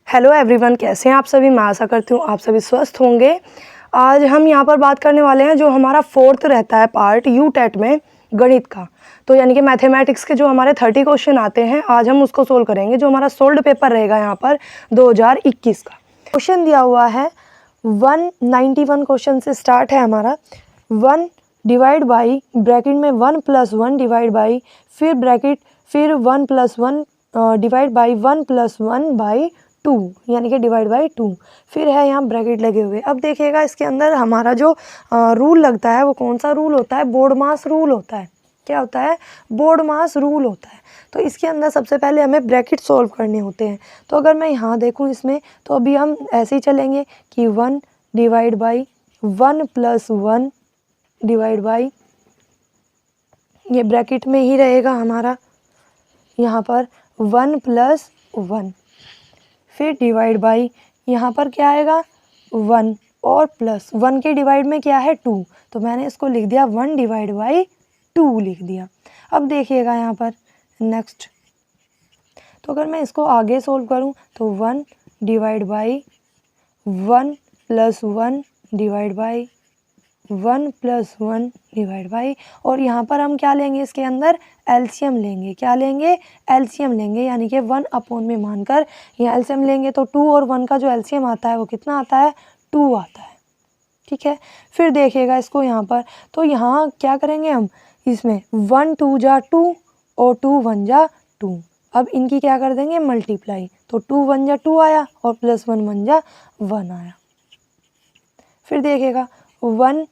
Hello everyone, कैसे हैं आप सभी। मैं आशा करती हूँ आप सभी स्वस्थ होंगे। आज हम यहाँ पर बात करने वाले हैं जो हमारा फोर्थ रहता है पार्ट यूटेट में गणित का। तो यानी कि मैथमेटिक्स के जो हमारे 30 क्वेश्चन आते हैं, आज हम उसको सोल्व करेंगे। जो हमारा सोल्ड पेपर रहेगा यहाँ पर 2021 का क्वेश्चन दिया हुआ है 191 क्वेश्चन से स्टार्ट है हमारा। 1 डिवाइड बाई ब्रैकेट में 1 + 1 डिवाइड बाई फिर ब्रैकेट फिर 1 + 1 डिवाइड बाई 1 + 1 बाई 2 यानी कि डिवाइड बाई 2 फिर है यहाँ ब्रैकेट लगे हुए। अब देखिएगा इसके अंदर हमारा जो रूल लगता है वो कौन सा रूल होता है, बोर्ड मास रूल होता है। क्या होता है? बोर्ड मास रूल होता है। तो इसके अंदर सबसे पहले हमें ब्रैकेट सॉल्व करने होते हैं। तो अगर मैं यहाँ देखूँ इसमें, तो अभी हम ऐसे ही चलेंगे कि 1 डिवाइड बाई 1 + 1 डिवाइड बाई, ये ब्रैकेट में ही रहेगा हमारा यहाँ पर 1 + 1 फिर डिवाइड बाई, यहाँ पर क्या आएगा 1 और प्लस 1 के डिवाइड में क्या है 2, तो मैंने इसको लिख दिया 1 डिवाइड बाई 2 लिख दिया। अब देखिएगा यहाँ पर नेक्स्ट, तो अगर मैं इसको आगे सोल्व करूँ तो 1 divide by 1 + 1 divide by 1 + 1 divide by, और यहाँ पर हम क्या लेंगे, इसके अंदर एलसीएम लेंगे। क्या लेंगे? एलसीएम लेंगे, यानी कि 1 में मानकर यहाँ एलसीएम लेंगे तो 2 और 1 का जो एलसीएम आता है वो कितना आता है? 2 आता है। ठीक है, फिर देखिएगा इसको यहाँ पर, तो यहाँ क्या करेंगे हम, इसमें 1 2 जा 2 और 2 1 जा 2। अब इनकी क्या कर देंगे? मल्टीप्लाई, तो 2 1 जा 2 आया और +1 1 जा 1 आया। फिर देखिएगा 1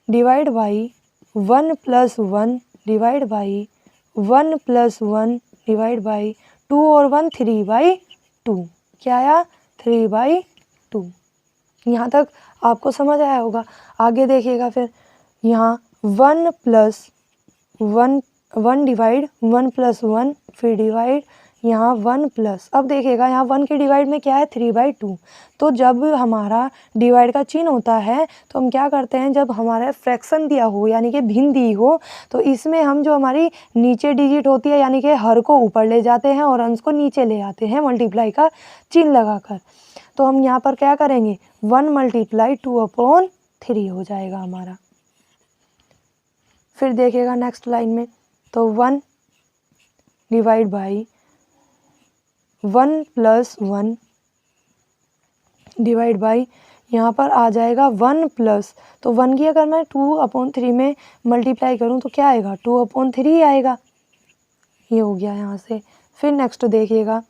divide by 1 + 1 divide by 1 + 1 divide by 2 और 1 3/2। क्या आया? 3/2। यहाँ तक आपको समझ आया होगा। आगे देखिएगा फिर यहाँ 1 + 1 डिवाइड 1 + 1 फिर डिवाइड यहाँ 1 प्लस, अब देखिएगा यहाँ 1 के डिवाइड में क्या है? 3/2। तो जब हमारा डिवाइड का चिन्ह होता है तो हम क्या करते हैं, जब हमारा फ्रैक्शन दिया हो यानी कि भिन्न दी हो, तो इसमें हम जो हमारी नीचे डिजिट होती है यानी कि हर को ऊपर ले जाते हैं और अंश को नीचे ले आते हैं मल्टीप्लाई का चिन्ह लगाकर। तो हम यहाँ पर क्या करेंगे? 1 × 2/3 हो जाएगा हमारा। फिर देखिएगा नेक्स्ट लाइन में, तो 1 डिवाइड बाई 1 + 1 डिवाइड बाई, यहाँ पर आ जाएगा 1 प्लस, तो 1 की अगर मैं 2/3 में मल्टीप्लाई करूँ तो क्या आएगा? 2/3 आएगा। ये हो गया यहाँ से। फिर नेक्स्ट देखिएगा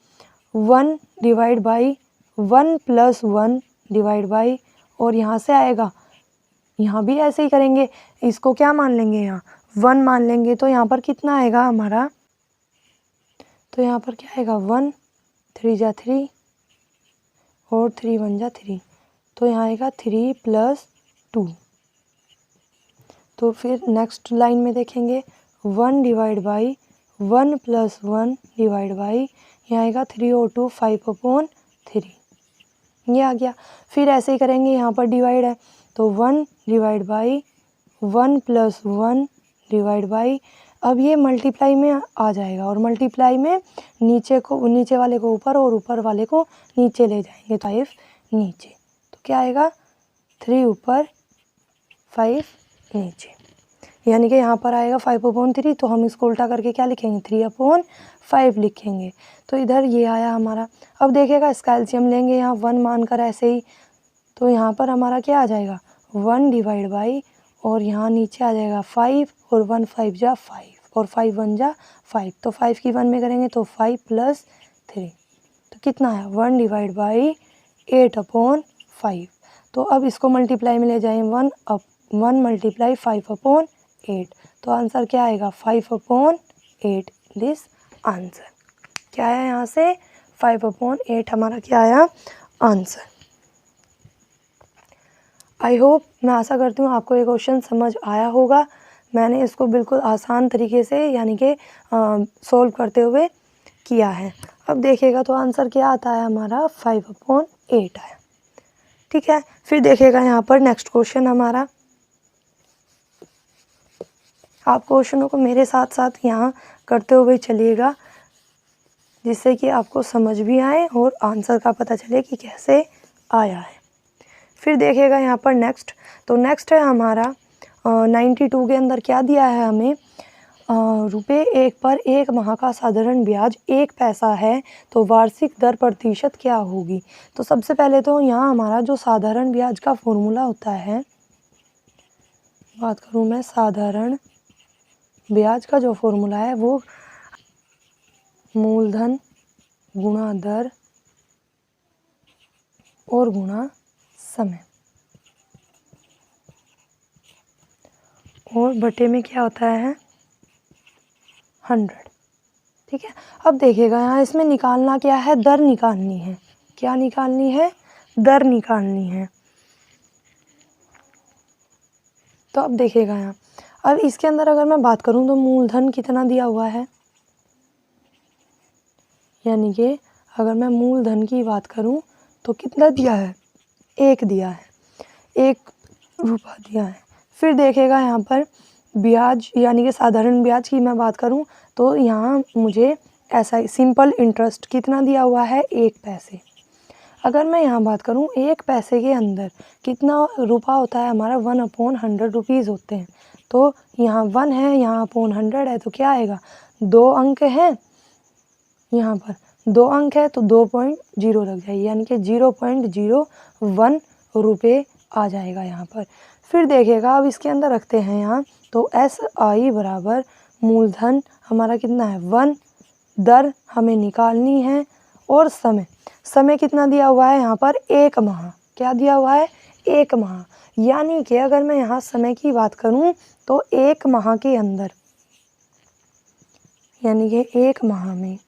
1 डिवाइड बाई 1 + 1 डिवाइड बाई, और यहाँ से आएगा, यहाँ भी ऐसे ही करेंगे, इसको क्या मान लेंगे? यहाँ 1 मान लेंगे, तो यहाँ पर कितना आएगा हमारा? तो यहाँ पर क्या आएगा? 1 3 जा 3 और 3 1 जा 3, तो यहाँ आएगा 3 + 2। तो फिर नेक्स्ट लाइन में देखेंगे 1 डिवाइड बाई 1 + 1 डिवाइड बाई, यहाँ आएगा 3 और 2 5/3, ये आ गया। फिर ऐसे ही करेंगे, यहाँ पर डिवाइड है तो 1 डिवाइड बाई 1 + 1 डिवाइड बाई, अब ये मल्टीप्लाई में आ जाएगा और मल्टीप्लाई में नीचे वाले को ऊपर और ऊपर वाले को नीचे ले जाएंगे, 5 नीचे, तो क्या आएगा? 3 ऊपर 5 नीचे, यानी कि यहाँ पर आएगा 5/3, तो हम इसको उल्टा करके क्या लिखेंगे? 3/5 लिखेंगे। तो इधर ये आया हमारा। अब देखिएगा इसका एलसीएम लेंगे यहाँ 1 मानकर ऐसे ही, तो यहाँ पर हमारा क्या आ जाएगा? 1 डिवाइड बाई, और यहाँ नीचे आ जाएगा 5 और 1 5 जा 5 और 5 1 जा 5, तो 5 की 1 में करेंगे तो 5 + 3, तो कितना आया? 1 डिवाइड बाई 8/5। तो अब इसको मल्टीप्लाई में ले जाएं, 1 × 5/8, तो आंसर क्या आएगा? 5/8 दिस आंसर। क्या आया यहाँ से? 5/8 हमारा क्या आया? आंसर। आई होप, मैं आशा करती हूँ आपको ये क्वेश्चन समझ आया होगा। मैंने इसको बिल्कुल आसान तरीके से यानी कि सोल्व करते हुए किया है। अब देखिएगा तो आंसर क्या आता है हमारा? 5/8 आया। ठीक है, फिर देखिएगा यहाँ पर नेक्स्ट क्वेश्चन हमारा, आप क्वेश्चनों को मेरे साथ साथ यहाँ करते हुए चलिएगा। जिससे कि आपको समझ भी आए और आंसर का पता चले कि कैसे आया है। फिर देखिएगा यहाँ पर नेक्स्ट, तो नेक्स्ट है हमारा 92 के अंदर क्या दिया है हमें, रुपये 1 पर 1 माह का साधारण ब्याज 1 पैसा है तो वार्षिक दर प्रतिशत क्या होगी। तो सबसे पहले तो यहाँ हमारा जो साधारण ब्याज का फॉर्मूला होता है, बात करूँ मैं साधारण ब्याज का जो फॉर्मूला है वो मूलधन गुणा दर और गुणा समय, और बटे में क्या होता है 100। ठीक है, अब देखिएगा यहाँ इसमें निकालना क्या है, दर निकालनी है। क्या निकालनी है, दर निकालनी है। तो अब देखिएगा यहाँ, अब इसके अंदर अगर मैं बात करूँ तो मूलधन कितना दिया हुआ है, यानी कि अगर मैं मूलधन की बात करूँ तो कितना दिया है, 1 दिया है, 1 रुपया दिया है। फिर देखिएगा यहाँ पर ब्याज यानी कि साधारण ब्याज की मैं बात करूँ तो यहाँ मुझे ऐसा सिंपल इंटरेस्ट कितना दिया हुआ है, 1 पैसे। अगर मैं यहाँ बात करूँ 1 पैसे के अंदर कितना रुपया होता है हमारा, 1/100 रुपीज़ होते हैं। तो यहाँ 1 है, यहाँ अपॉन 100 है, तो क्या आएगा, 2 अंक हैं, यहाँ पर 2 अंक है तो 2.0 लग जाएगी, यानी कि 0.01 रुपये आ जाएगा यहाँ पर। फिर देखिएगा अब इसके अंदर रखते हैं यहाँ, तो SI बराबर मूलधन हमारा कितना है 1, दर हमें निकालनी है, और समय कितना दिया हुआ है यहाँ पर 1 माह। क्या दिया हुआ है, 1 माह, यानी कि अगर मैं यहाँ समय की बात करूँ तो 1 माह के अंदर, यानी कि 1 माह में,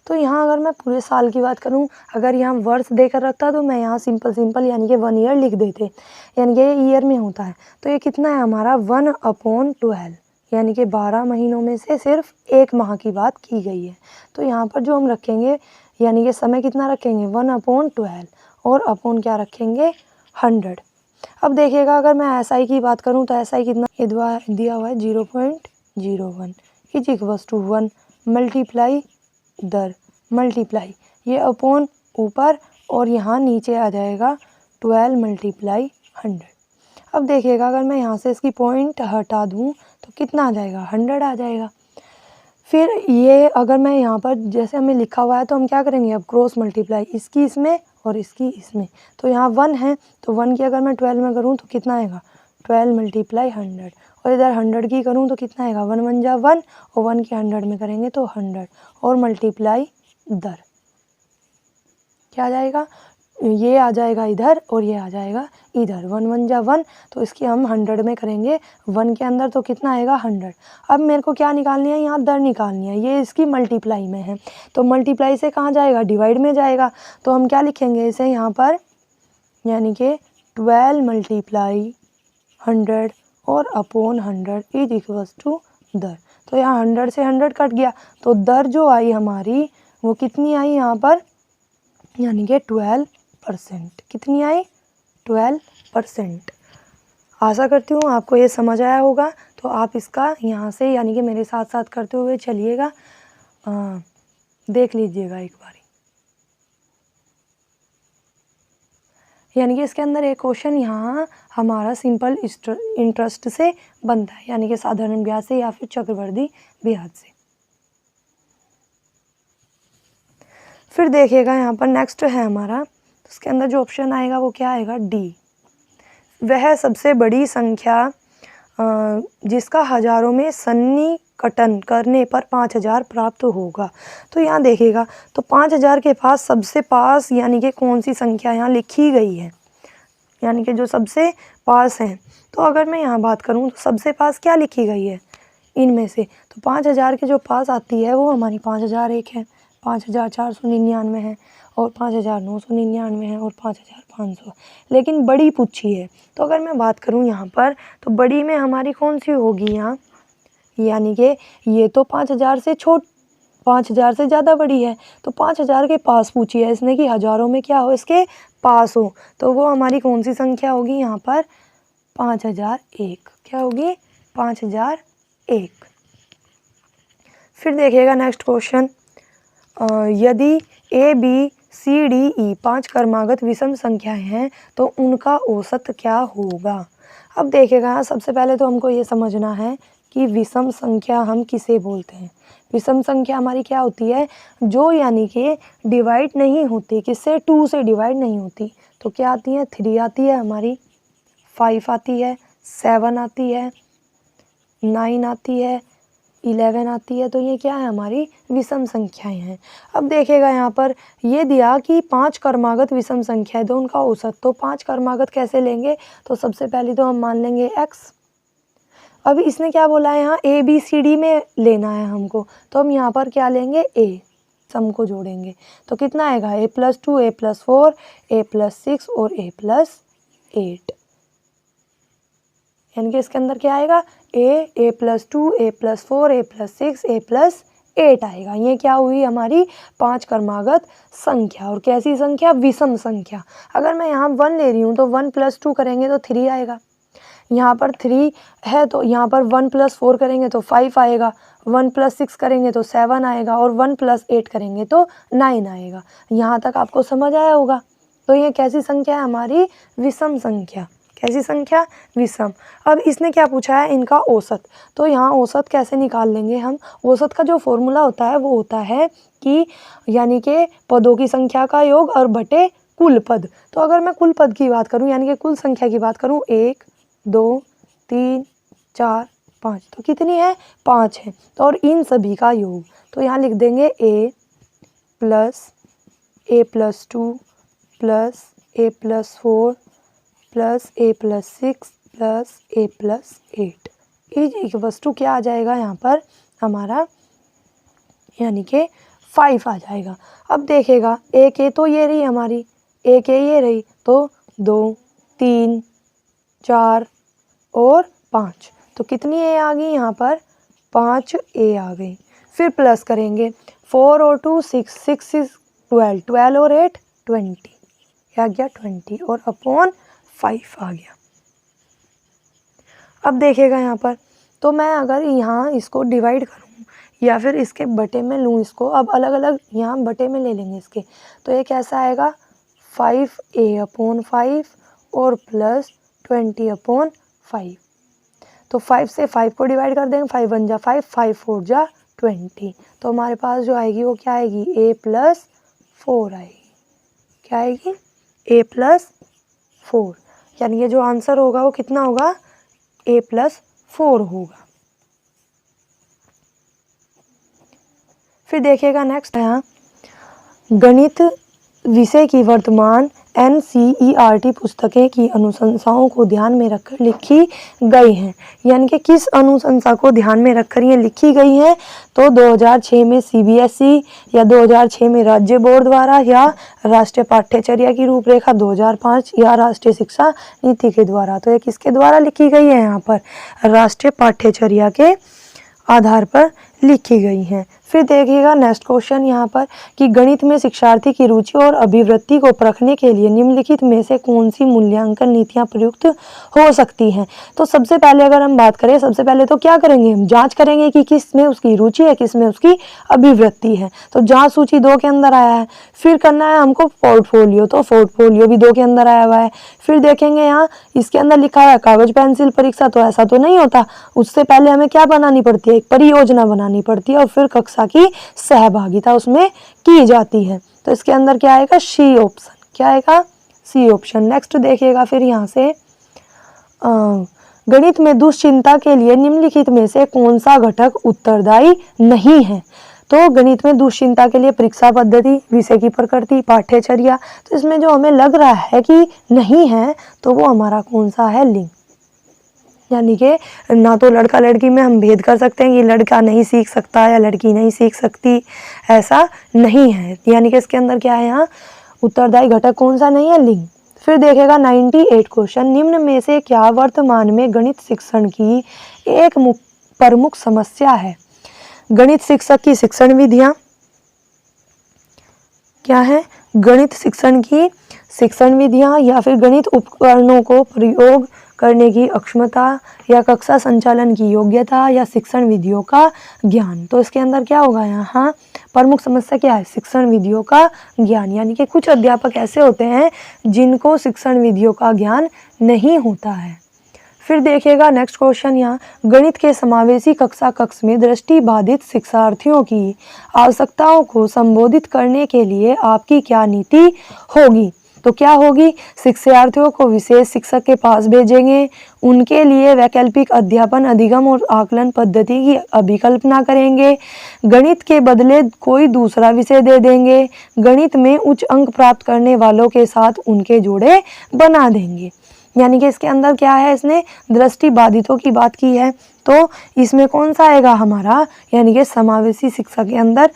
तो यहाँ अगर मैं पूरे साल की बात करूँ, अगर यहाँ वर्ष देकर रखता तो मैं यहाँ सिंपल यानी कि 1 ईयर लिख देते, यानी कि ईयर में होता है। तो ये कितना है हमारा 1/12, यानी कि 12 महीनों में से सिर्फ 1 माह की बात की गई है। तो यहाँ पर जो हम रखेंगे यानी कि समय कितना रखेंगे 1/12, और अपॉन क्या रखेंगे 100। अब देखिएगा अगर मैं SI की बात करूँ तो SI कितना दिया हुआ है 0.01 इज इक्वल्स टू 1 मल्टीप्लाई दर मल्टीप्लाई ये अपॉन ऊपर, और यहाँ नीचे आ जाएगा 12 मल्टीप्लाई 100। अब देखिएगा अगर मैं यहाँ से इसकी पॉइंट हटा दूँ तो कितना आ जाएगा 100 आ जाएगा। फिर ये अगर मैं यहाँ पर जैसे हमें लिखा हुआ है तो हम क्या करेंगे, अब क्रॉस मल्टीप्लाई इसकी इसमें और इसकी इसमें, तो यहाँ 1 है तो 1 की अगर मैं 12 में करूँ तो कितना आएगा 12 मल्टीप्लाई 100, और इधर 100 की करूँ तो कितना आएगा 1 1 जा 1, और 1 की 100 में करेंगे तो 100, और मल्टीप्लाई दर क्या आ जाएगा, ये आ जाएगा इधर और ये आ जाएगा इधर, 1 1 जा 1, तो इसकी हम 100 में करेंगे, 1 के अंदर तो कितना आएगा 100। अब मेरे को क्या निकालनी है, यहाँ दर निकालनी है, ये इसकी मल्टीप्लाई में है, तो मल्टीप्लाई से कहाँ जाएगा, डिवाइड में जाएगा। तो हम क्या लिखेंगे इसे यहाँ पर, यानी कि 12 मल्टीप्लाई 100 और अपॉन 100 इज इक्वल्स टू दर। तो यहाँ 100 से 100 कट गया, तो दर जो आई हमारी वो कितनी आई यहाँ पर, यानी कि 12%। कितनी आई 12%। आशा करती हूँ आपको ये समझ आया होगा। तो आप इसका यहाँ से यानी कि मेरे साथ साथ करते हुए चलिएगा, देख लीजिएगा एक बारी। यानी कि इसके अंदर एक क्वेश्चन यहाँ हमारा सिंपल इंटरेस्ट से बनता है, यानी कि साधारण ब्याज से या फिर चक्रवृद्धि ब्याज से। फिर देखिएगा यहाँ पर नेक्स्ट है हमारा, तो उसके अंदर जो ऑप्शन आएगा वो क्या आएगा, डी। वह सबसे बड़ी संख्या जिसका हजारों में सन्निकटन करने पर 5000 प्राप्त होगा। तो यहाँ देखिएगा तो 5000 के पास सबसे पास यानी कि कौन सी संख्या यहाँ लिखी गई है, यानी कि जो सबसे पास है। तो अगर मैं यहाँ बात करूँ तो सबसे पास क्या लिखी गई है इनमें से, तो 5000 के जो पास आती है वो हमारी 5001 है, 5499 है, और 5999 है, और 5500। लेकिन बड़ी पूछी है, तो अगर मैं बात करूं यहाँ पर तो बड़ी में हमारी कौन सी होगी यहाँ, यानी कि ये तो 5000 से 5000 से ज़्यादा बड़ी है, तो 5000 के पास पूछी है इसने कि हज़ारों में क्या हो इसके पास हो, तो वो हमारी कौन सी संख्या होगी यहाँ पर 5001। क्या होगी 5001। फिर देखिएगा नेक्स्ट क्वेश्चन, यदि A B C D E 5 क्रमागत विषम संख्याएं हैं तो उनका औसत क्या होगा। अब देखिएगा, सबसे पहले तो हमको ये समझना है कि विषम संख्या हम किसे बोलते हैं। विषम संख्या हमारी क्या होती है, जो यानी कि डिवाइड नहीं होती, किससे, 2 से डिवाइड नहीं होती। तो क्या आती है, 3 आती है हमारी, 5 आती है, 7 आती है, 9 आती है, 11 आती है। तो ये क्या है, हमारी विषम संख्याएं हैं। अब देखिएगा यहाँ पर ये दिया कि 5 क्रमागत विषम संख्या है तो उनका औसत। तो 5 क्रमागत कैसे लेंगे, तो सबसे पहले तो हम मान लेंगे x। अब इसने क्या बोला है, यहाँ ए बी सी डी में लेना है हमको, तो हम यहाँ पर क्या लेंगे, a, सम को जोड़ेंगे तो कितना आएगा, a+2, a+4, a+6 और a+8। यानी कि इसके अंदर क्या आएगा, a+2, a+4, a+6, a+8 आएगा। ये क्या हुई हमारी 5 क्रमागत संख्या। और कैसी संख्या, विषम संख्या। अगर मैं यहाँ 1 ले रही हूँ तो 1 + 2 करेंगे तो 3 आएगा। यहाँ पर 3 है तो यहाँ पर 1 + 4 करेंगे तो 5 आएगा, 1 + 6 करेंगे तो 7 आएगा और 1 + 8 करेंगे तो 9 आएगा। यहाँ तक आपको समझ आया होगा। तो ये कैसी संख्या है, हमारी विषम संख्या। कैसी संख्या, विषम। अब इसने क्या पूछा है, इनका औसत। तो यहाँ औसत कैसे निकाल लेंगे हम। औसत का जो फॉर्मूला होता है वो होता है कि यानी कि पदों की संख्या का योग और बटे कुल पद। तो अगर मैं कुल पद की बात करूँ यानी कि कुल संख्या की बात करूँ, 1 2 3 4 5, तो कितनी है, 5 है। तो और इन सभी का योग, तो यहाँ लिख देंगे a + a+2 + a+4 + a+6 + a+8। Is वस्तु क्या आ जाएगा यहाँ पर हमारा, यानी कि 5 आ जाएगा। अब देखेगा, एक ए तो ये रही हमारी, एक ए ये रही, तो 2 3 4 और 5, तो कितनी ए आ गई यहाँ पर, 5 ए आ गई। फिर प्लस करेंगे, 4 और 2 6, 6 is 12, 12 और 8 20, आ गया 20 और अपॉन 5 आ गया। अब देखिएगा यहाँ पर, तो मैं अगर यहाँ इसको डिवाइड करूँ या फिर इसके बटे में लूँ इसको, अब अलग अलग यहाँ बटे में ले लेंगे इसके, तो ये कैसा आएगा, 5a/5 और प्लस 20/5। तो 5 से 5 को डिवाइड कर देंगे, 5 1 जा 5, 5 4 जा 20। तो हमारे पास जो आएगी वो क्या आएगी, a+4 आएगी। क्या आएगी, a+4। यानी ये जो आंसर होगा वो कितना होगा, a+4 होगा। फिर देखिएगा नेक्स्ट यहाँ, गणित विषय की वर्तमान NCERT पुस्तकें की अनुशंसाओं को ध्यान में रखकर लिखी गई हैं। यानी कि किस अनुशंसा को ध्यान में रखकर ये लिखी गई हैं, तो 2006 में CBSE या 2006 में राज्य बोर्ड द्वारा, या राष्ट्रीय पाठ्यचर्या की रूपरेखा 2005 या राष्ट्रीय शिक्षा नीति के द्वारा। तो ये किसके द्वारा लिखी गई है, यहाँ पर राष्ट्रीय पाठ्यचर्या के आधार पर लिखी गई हैं। फिर देखिएगा नेक्स्ट क्वेश्चन यहाँ पर कि गणित में शिक्षार्थी की रुचि और अभिवृत्ति को परखने के लिए निम्नलिखित में से कौन सी मूल्यांकन नीतियाँ प्रयुक्त हो सकती हैं। तो सबसे पहले अगर हम बात करें, सबसे पहले तो क्या करेंगे, हम जांच करेंगे कि किस में उसकी रुचि है, किस में उसकी अभिवृत्ति है। तो जांच सूची 2 के अंदर आया है। फिर करना है हमको पोर्टफोलियो, तो पोर्टफोलियो भी 2 के अंदर आया हुआ है। फिर देखेंगे यहाँ इसके अंदर लिखा है कागज पेंसिल परीक्षा, तो ऐसा तो नहीं होता। उससे पहले हमें क्या बनानी पड़ती है, एक परियोजना बनानी पड़ती है और फिर कक्षा की सहभागिता उसमें की जाती है। तो इसके अंदर क्या आएगा, सी ऑप्शन। क्या आएगा, सी ऑप्शन। नेक्स्ट देखिएगा फिर यहाँ से गणित में दुश्चिंता के लिए निम्नलिखित में से कौन सा घटक उत्तरदायी नहीं है। तो गणित में दुश्चिंता के लिए परीक्षा पद्धति, विषय की प्रकृति, पाठ्यचर्या, तो इसमें जो हमें लग रहा है कि नहीं है तो वो हमारा कौन सा है, लिंग। यानी कि ना तो लड़का लड़की में हम भेद कर सकते हैं कि लड़का नहीं सीख सकता या लड़की नहीं सीख सकती, ऐसा नहीं है। यानी कि इसके अंदर क्या है, यहाँ उत्तरदायी घटक कौन सा नहीं है, लिंग। फिर देखेगा 98 क्वेश्चन, निम्न में से क्या वर्तमान में गणित शिक्षण की एक प्रमुख समस्या है। गणित शिक्षक की शिक्षण विधियाँ क्या है, गणित शिक्षण की शिक्षण विधियाँ या फिर गणित उपकरणों को प्रयोग करने की अक्षमता या कक्षा संचालन की योग्यता या शिक्षण विधियों का ज्ञान। तो इसके अंदर क्या होगा, यहाँ प्रमुख समस्या क्या है, शिक्षण विधियों का ज्ञान, यानी कि कुछ अध्यापक ऐसे होते हैं जिनको शिक्षण विधियों का ज्ञान नहीं होता है। फिर देखिएगा नेक्स्ट क्वेश्चन, यहाँ गणित के समावेशी कक्षा कक्ष में दृष्टि बाधित शिक्षार्थियों की आवश्यकताओं को संबोधित करने के लिए आपकी क्या नीति होगी। तो क्या होगी, शिक्षार्थियों को विशेष शिक्षक के पास भेजेंगे, उनके लिए वैकल्पिक अध्यापन अधिगम और आकलन पद्धति की अभिकल्पना करेंगे, गणित के बदले कोई दूसरा विषय दे देंगे, गणित में उच्च अंक प्राप्त करने वालों के साथ उनके जोड़े बना देंगे। यानी कि इसके अंदर क्या है, इसने दृष्टि बाधितों की बात की है, तो इसमें कौन सा आएगा हमारा, यानी कि समावेशी शिक्षा के अंदर,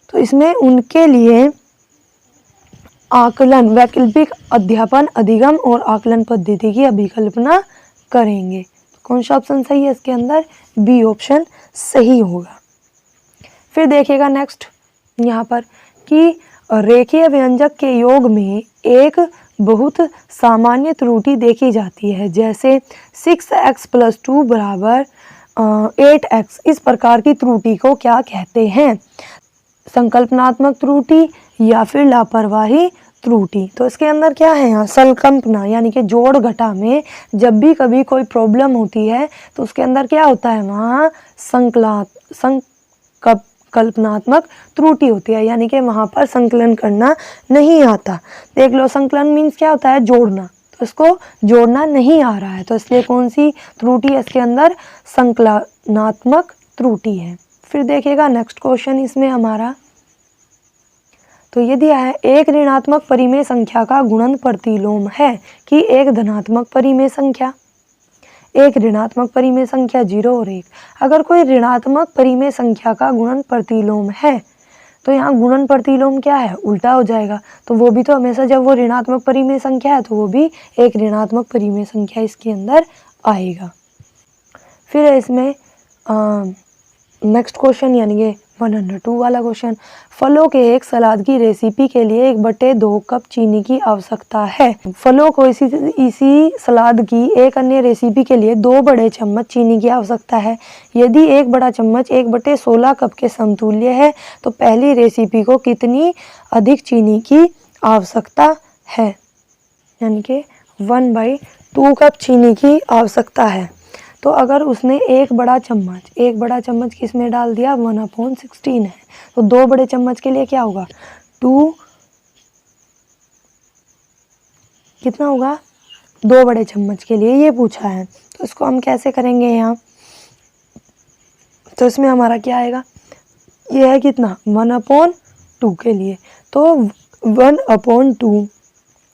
तो इसमें उनके लिए आकलन, वैकल्पिक अध्यापन अधिगम और आकलन पद्धति की अभिकल्पना करेंगे। कौन सा ऑप्शन सही है इसके अंदर, बी ऑप्शन सही होगा। फिर देखिएगा नेक्स्ट यहाँ पर कि रेखीय व्यंजक के योग में एक बहुत सामान्य त्रुटि देखी जाती है, जैसे 6x + 2 = 8x। इस प्रकार की त्रुटि को क्या कहते हैं, संकल्पनात्मक त्रुटि या फिर लापरवाही त्रुटि। तो इसके अंदर क्या है, यहाँ संकल्पना, यानी कि जोड़ घटा में जब भी कभी कोई प्रॉब्लम होती है तो उसके अंदर क्या होता है, वहाँ कल्पनात्मक त्रुटि होती है, यानी कि वहाँ पर संकलन करना नहीं आता। देख लो, संकलन मीन्स क्या होता है, जोड़ना, तो इसको जोड़ना नहीं आ रहा है, तो इसलिए कौन सी त्रुटि है इसके अंदर, संकलनात्मक त्रुटि है। फिर देखिएगा नेक्स्ट क्वेश्चन इसमें हमारा, तो ये दिया है, एक ऋणात्मक परिमेय संख्या का गुणन प्रतिलोम है कि एक धनात्मक परिमेय संख्या। एक ऋणात्मक परिमेय संख्या 0 और 1, अगर कोई ऋणात्मक परिमेय संख्या का गुणन प्रतिलोम है तो यहाँ गुणन प्रतिलोम क्या है, उल्टा हो जाएगा, तो वो भी तो हमेशा जब वो ऋणात्मक परिमेय संख्या है तो वो भी एक ऋणात्मक परिमेय संख्या इसके अंदर आएगा। फिर इसमें नेक्स्ट क्वेश्चन यानी कि 102 वाला क्वेश्चन, फलों के एक सलाद की रेसिपी के लिए 1/2 कप चीनी की आवश्यकता है। फलों को इसी सलाद की एक अन्य रेसिपी के लिए 2 बड़े चम्मच चीनी की आवश्यकता है। यदि 1 बड़ा चम्मच 1/16 कप के समतुल्य है तो पहली रेसिपी को कितनी अधिक चीनी की आवश्यकता है, यानी कि 1/2 कप चीनी की आवश्यकता है। तो अगर उसने एक बड़ा चम्मच किस में डाल दिया, 1/16 है, तो 2 बड़े चम्मच के लिए क्या होगा, 2 कितना होगा, 2 बड़े चम्मच के लिए ये पूछा है, तो इसको हम कैसे करेंगे यहाँ, तो इसमें हमारा क्या आएगा, ये है कितना 1/2 के लिए, तो 1/2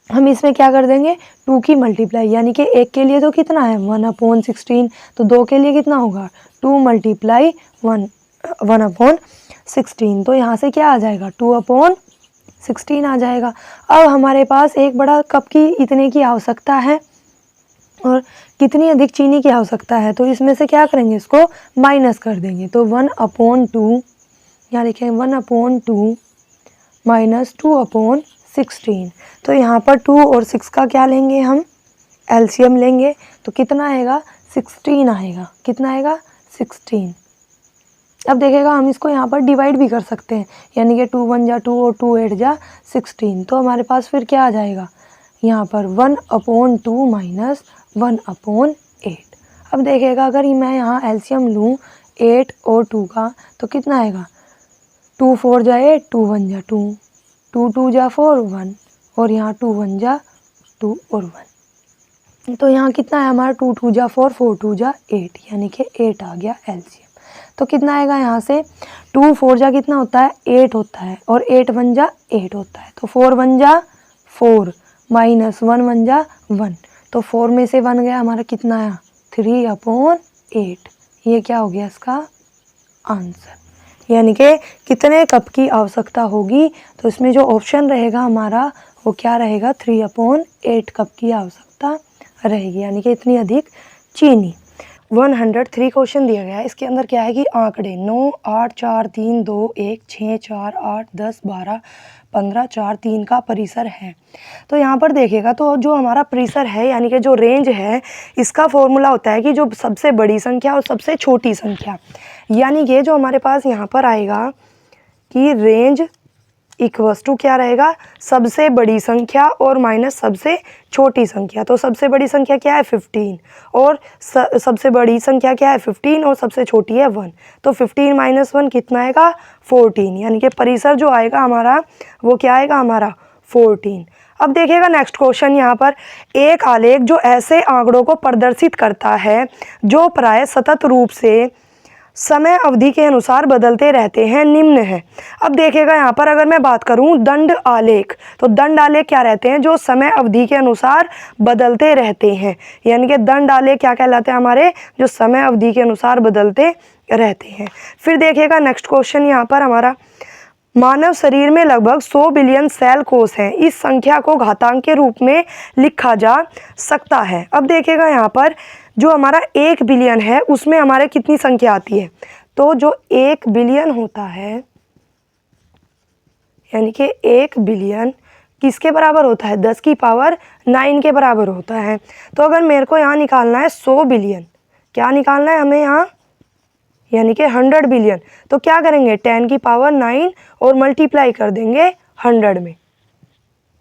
हम इसमें क्या कर देंगे, 2 की मल्टीप्लाई, यानी कि 1 के लिए तो कितना है 1/16, तो 2 के लिए कितना होगा 2 × 1/16, तो यहाँ से क्या आ जाएगा 2/16 आ जाएगा। अब हमारे पास एक बड़ा कप की इतने की आवश्यकता है और कितनी अधिक चीनी की आवश्यकता है, तो इसमें से क्या करेंगे, इसको माइनस कर देंगे, तो 1/2 यहाँ लिखेंगे 1/2 - 2/16, तो यहाँ पर 2 और 6 का क्या लेंगे, हम एलसीएम लेंगे, तो कितना आएगा 16 आएगा, कितना आएगा 16। अब देखिएगा हम इसको यहाँ पर डिवाइड भी कर सकते हैं, यानी कि 2 × 1 = 2 और 2 × 8 = 16, तो हमारे पास फिर क्या आ जाएगा यहाँ पर 1/2 - 1/8। अब देखिएगा अगर मैं यहाँ एलसीएम लूँ 8 और 2 का, तो कितना आएगा 2 × 4 = 8, 2 × 1 = 2, 2 × 2 = 4, 1, और यहाँ 2 × 1 = 2 और 1, तो यहाँ कितना है हमारा 2 × 2 = 4, 4 × 2 = 8, यानी कि 8 आ गया एलसीएम। तो कितना आएगा यहाँ से 2 × 4 = कितना होता है 8 होता है, और 8 × 1 = 8 होता है, तो 4 × 1 = 4 -1 × 1 = 1, तो 4 में से 1 गया, हमारा कितना आया 3/8, ये क्या हो गया इसका आंसर, यानी कि कितने कप की आवश्यकता होगी, तो इसमें जो ऑप्शन रहेगा हमारा वो क्या रहेगा 3/8 कप की आवश्यकता रहेगी, यानी कि इतनी अधिक चीनी। 103 क्वेश्चन दिया गया है। इसके अंदर क्या है कि आंकड़े 9, 8, 4, 3, 2, 1, 6, 4, 8, 10, 12, 15, 4, 3 का परिसर है। तो यहाँ पर देखिएगा तो जो हमारा परिसर है यानी कि जो रेंज है, इसका फॉर्मूला होता है कि जो सबसे बड़ी संख्या और सबसे छोटी संख्या, यानी कि जो हमारे पास यहाँ पर आएगा कि रेंज इक्वल्स टू क्या रहेगा, सबसे बड़ी संख्या और माइनस सबसे छोटी संख्या। तो सबसे बड़ी संख्या क्या है 15 और सबसे बड़ी संख्या क्या है 15 और सबसे छोटी है 1। तो 15 माइनस 1 कितना आएगा 14, यानी कि परिसर जो आएगा हमारा वो क्या आएगा हमारा 14। अब देखिएगा नेक्स्ट क्वेश्चन, यहाँ पर एक आलेख जो ऐसे आंकड़ों को प्रदर्शित करता है जो प्राय सतत रूप से समय अवधि के अनुसार बदलते रहते हैं निम्न है। अब देखिएगा यहाँ पर अगर मैं बात करूँ दंड आलेख, तो दंड आलेख क्या रहते हैं, जो समय अवधि के अनुसार बदलते रहते हैं, यानी कि दंड आलेख क्या कहलाते हैं हमारे, जो समय अवधि के अनुसार बदलते रहते हैं। फिर देखिएगा नेक्स्ट क्वेश्चन यहाँ पर हमारा, मानव शरीर में लगभग 100 बिलियन सेल कोष हैं, इस संख्या को घातांक के रूप में लिखा जा सकता है। अब देखिएगा यहाँ पर जो हमारा 1 बिलियन है उसमें हमारे कितनी संख्या आती है, तो जो 1 बिलियन होता है यानी कि 1 बिलियन किसके बराबर होता है, 10 की पावर 9 के बराबर होता है। तो अगर मेरे को यहाँ निकालना है 100 बिलियन, क्या निकालना है हमें यहाँ, यानी कि 100 बिलियन, तो क्या करेंगे 10 की पावर 9 और मल्टीप्लाई कर देंगे 100 में,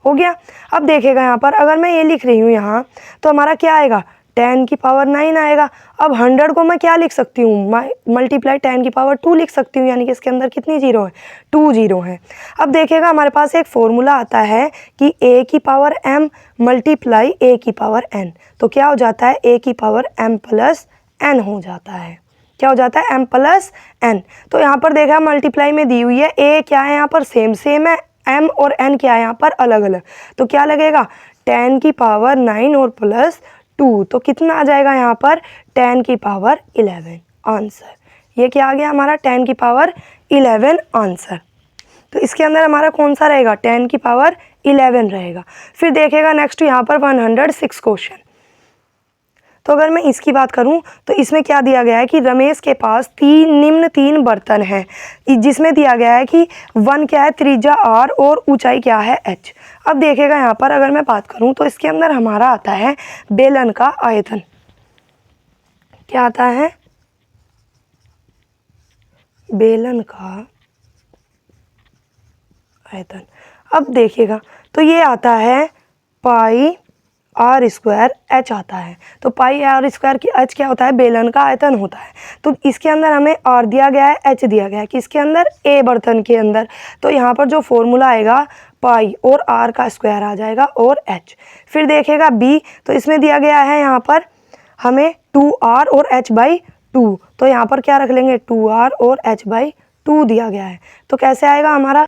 हो गया। अब देखिएगा यहाँ पर अगर मैं ये लिख रही हूँ यहाँ, तो हमारा क्या आएगा 10 की पावर 9 आएगा। अब 100 को मैं क्या लिख सकती हूँ, मल्टीप्लाई 10 की पावर 2 लिख सकती हूँ, यानी कि इसके अंदर कितनी जीरो है, 2 जीरो है। अब देखिएगा हमारे पास एक फॉर्मूला आता है कि a की पावर m मल्टीप्लाई a की पावर n, तो क्या हो जाता है a की पावर m प्लस n हो जाता है, क्या हो जाता है m प्लस n। तो यहाँ पर देखा मल्टीप्लाई में दी हुई है, a क्या है यहाँ पर सेम है, m और n क्या है यहाँ पर अलग अलग, तो क्या लगेगा 10 की पावर 9 और प्लस 2, तो कितना आ जाएगा यहाँ पर 10 की पावर 11 आंसर। ये क्या आ गया हमारा 10 की पावर 11 आंसर। तो इसके अंदर हमारा कौन सा रहेगा 10 की पावर 11 रहेगा। फिर देखेगा नेक्स्ट यहाँ पर 106 क्वेश्चन, तो अगर मैं इसकी बात करूं तो इसमें क्या दिया गया है कि रमेश के पास निम्न तीन बर्तन हैं, जिसमें दिया गया है कि 1 क्या है त्रिज्या r और ऊंचाई क्या है h। अब देखिएगा यहाँ पर अगर मैं बात करूं तो इसके अंदर हमारा आता है बेलन का आयतन, क्या आता है बेलन का आयतन। अब देखिएगा तो ये आता है पाई आर स्क्वायर एच आता है, तो पाई आर स्क्वायर की एच क्या होता है बेलन का आयतन होता है। तो इसके अंदर हमें आर दिया गया है एच दिया गया है, किसके अंदर ए बर्तन के अंदर, तो यहाँ पर जो फॉर्मूला आएगा पाई और आर का स्क्वायर आ जाएगा और एच। फिर देखेगा बी, तो इसमें दिया गया है यहाँ पर हमें 2r और h बाई 2, तो यहाँ पर क्या रख लेंगे 2r और h बाई 2 दिया गया है, तो कैसे आएगा हमारा,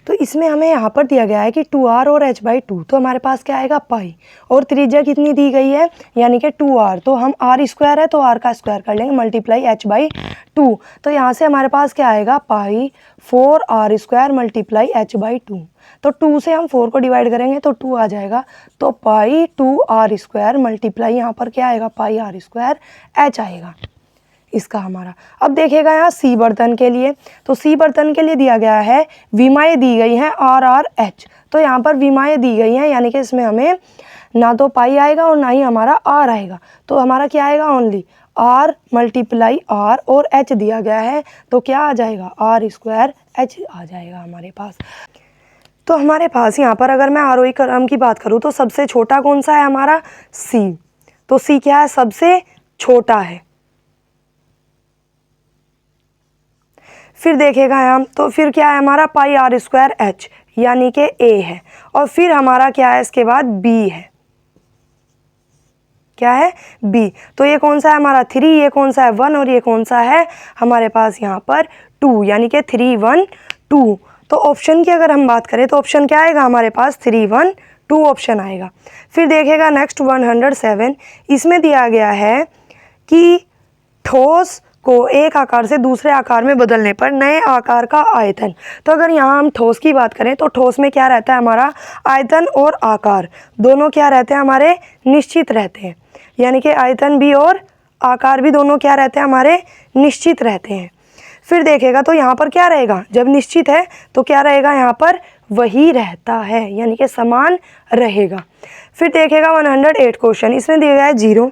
तो इसमें हमें यहाँ पर दिया गया है कि 2r और h बाई 2, तो हमारे पास क्या आएगा पाई और त्रिज्या कितनी दी गई है यानी कि 2r, तो हम r स्क्वायर है तो r का स्क्वायर कर लेंगे मल्टीप्लाई h बाई 2, तो यहाँ से हमारे पास क्या आएगा पाई 4r square multiply h by 2, तो 2 से हम 4 को डिवाइड करेंगे तो 2 आ जाएगा, तो पाई 2r स्क्वायर मल्टीप्लाई यहाँ पर क्या आएगा पाई r स्क्वायर h आएगा इसका हमारा। अब देखिएगा यहाँ सी बर्तन के लिए, तो सी बर्तन के लिए दिया गया है विमाएँ दी गई हैं आर आर एच, तो यहाँ पर विमाएँ दी गई हैं यानी कि इसमें हमें ना तो पाई आएगा और ना ही हमारा आर आएगा, तो हमारा क्या आएगा ओनली आर मल्टीप्लाई आर और एच दिया गया है, तो क्या आ जाएगा आर स्क्वायर एच आ जाएगा हमारे पास। तो हमारे पास यहाँ पर अगर मैं आरोही क्रम की बात करूँ तो सबसे छोटा कौन सा है हमारा सी, तो सी क्या है सबसे छोटा है। फिर देखेगा हम तो फिर क्या है हमारा पाई आर स्क्वायर एच यानी कि ए है, और फिर हमारा क्या है इसके बाद बी है, क्या है बी, तो ये कौन सा है हमारा 3, ये कौन सा है 1 और ये कौन सा है हमारे पास यहाँ पर 2 यानी कि 3 1 2। तो ऑप्शन की अगर हम बात करें तो ऑप्शन क्या आएगा हमारे पास 3 1 2 ऑप्शन आएगा। फिर देखेगा नेक्स्ट 107, इसमें दिया गया है कि ठोस को एक आकार से दूसरे आकार में बदलने पर नए आकार का आयतन, तो अगर यहाँ हम ठोस की बात करें तो ठोस में क्या रहता है हमारा आयतन और आकार दोनों क्या रहते हैं हमारे निश्चित रहते हैं। यानी कि आयतन भी और आकार भी दोनों क्या रहते हैं हमारे, निश्चित रहते हैं। फिर देखेगा तो यहाँ पर क्या रहेगा, जब निश्चित है तो क्या रहेगा यहाँ पर, वही रहता है, यानी कि समान रहेगा। फिर देखेगा 108 क्वेश्चन, इसमें दिया गया है 0,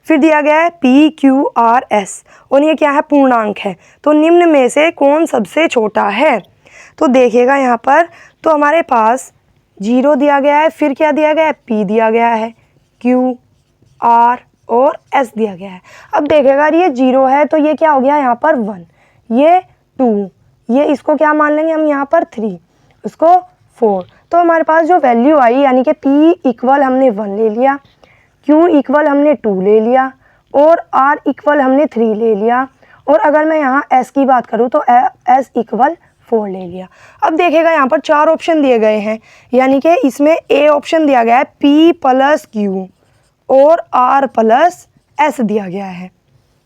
फिर दिया गया है PQRS और ये क्या है, पूर्णांक है। तो निम्न में से कौन सबसे छोटा है। तो देखेगा यहाँ पर तो हमारे पास 0 दिया गया है, फिर क्या दिया गया है, P दिया गया है, Q, R और S दिया गया है। अब देखेगा ये 0 है तो ये क्या हो गया यहाँ पर 1, ये 2, ये इसको क्या मान लेंगे हम यहाँ पर 3, इसको 4। तो हमारे पास जो वैल्यू आई यानी कि P इक्वल हमने 1 ले लिया, Q इक्वल हमने 2 ले लिया और R इक्वल हमने 3 ले लिया, और अगर मैं यहाँ S की बात करूँ तो S इक्वल 4 ले लिया। अब देखेगा यहाँ पर 4 ऑप्शन दिए गए हैं, यानी कि इसमें A ऑप्शन दिया गया है P प्लस Q और R प्लस S दिया गया है।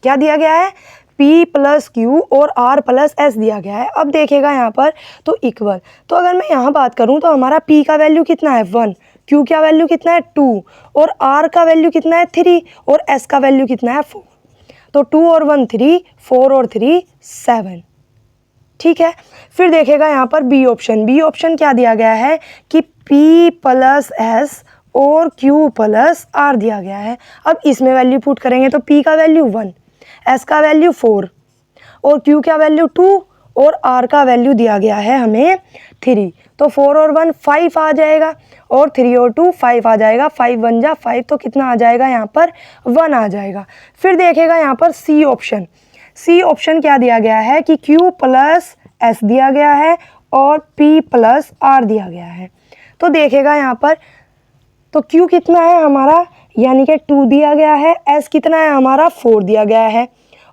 क्या दिया गया है, P प्लस Q और R प्लस S दिया गया है। अब देखेगा यहाँ पर तो इक्वल, तो अगर मैं यहाँ बात करूँ तो हमारा P का वैल्यू कितना है 1, Q का वैल्यू कितना है 2 और R का वैल्यू कितना है 3 और S का वैल्यू कितना है 4। तो 2 और 1 3, 4 और 3 7, ठीक है। फिर देखेगा यहाँ पर बी ऑप्शन क्या दिया गया है कि P प्लस S और Q प्लस R दिया गया है। अब इसमें वैल्यू पुट करेंगे तो P का वैल्यू 1, S का वैल्यू 4 और Q का वैल्यू 2 और R का वैल्यू दिया गया है हमें 3। तो 4 और 1 5 आ जाएगा और 3 और 2 5 आ जाएगा, 5 1 जा 5, तो कितना आ जाएगा यहाँ पर 1 आ जाएगा। फिर देखेगा यहाँ पर सी ऑप्शन क्या दिया गया है कि Q प्लस S दिया गया है और P प्लस R दिया गया है। तो देखेगा यहाँ पर तो Q कितना है हमारा, यानी कि 2 दिया गया है, S कितना है हमारा 4 दिया गया है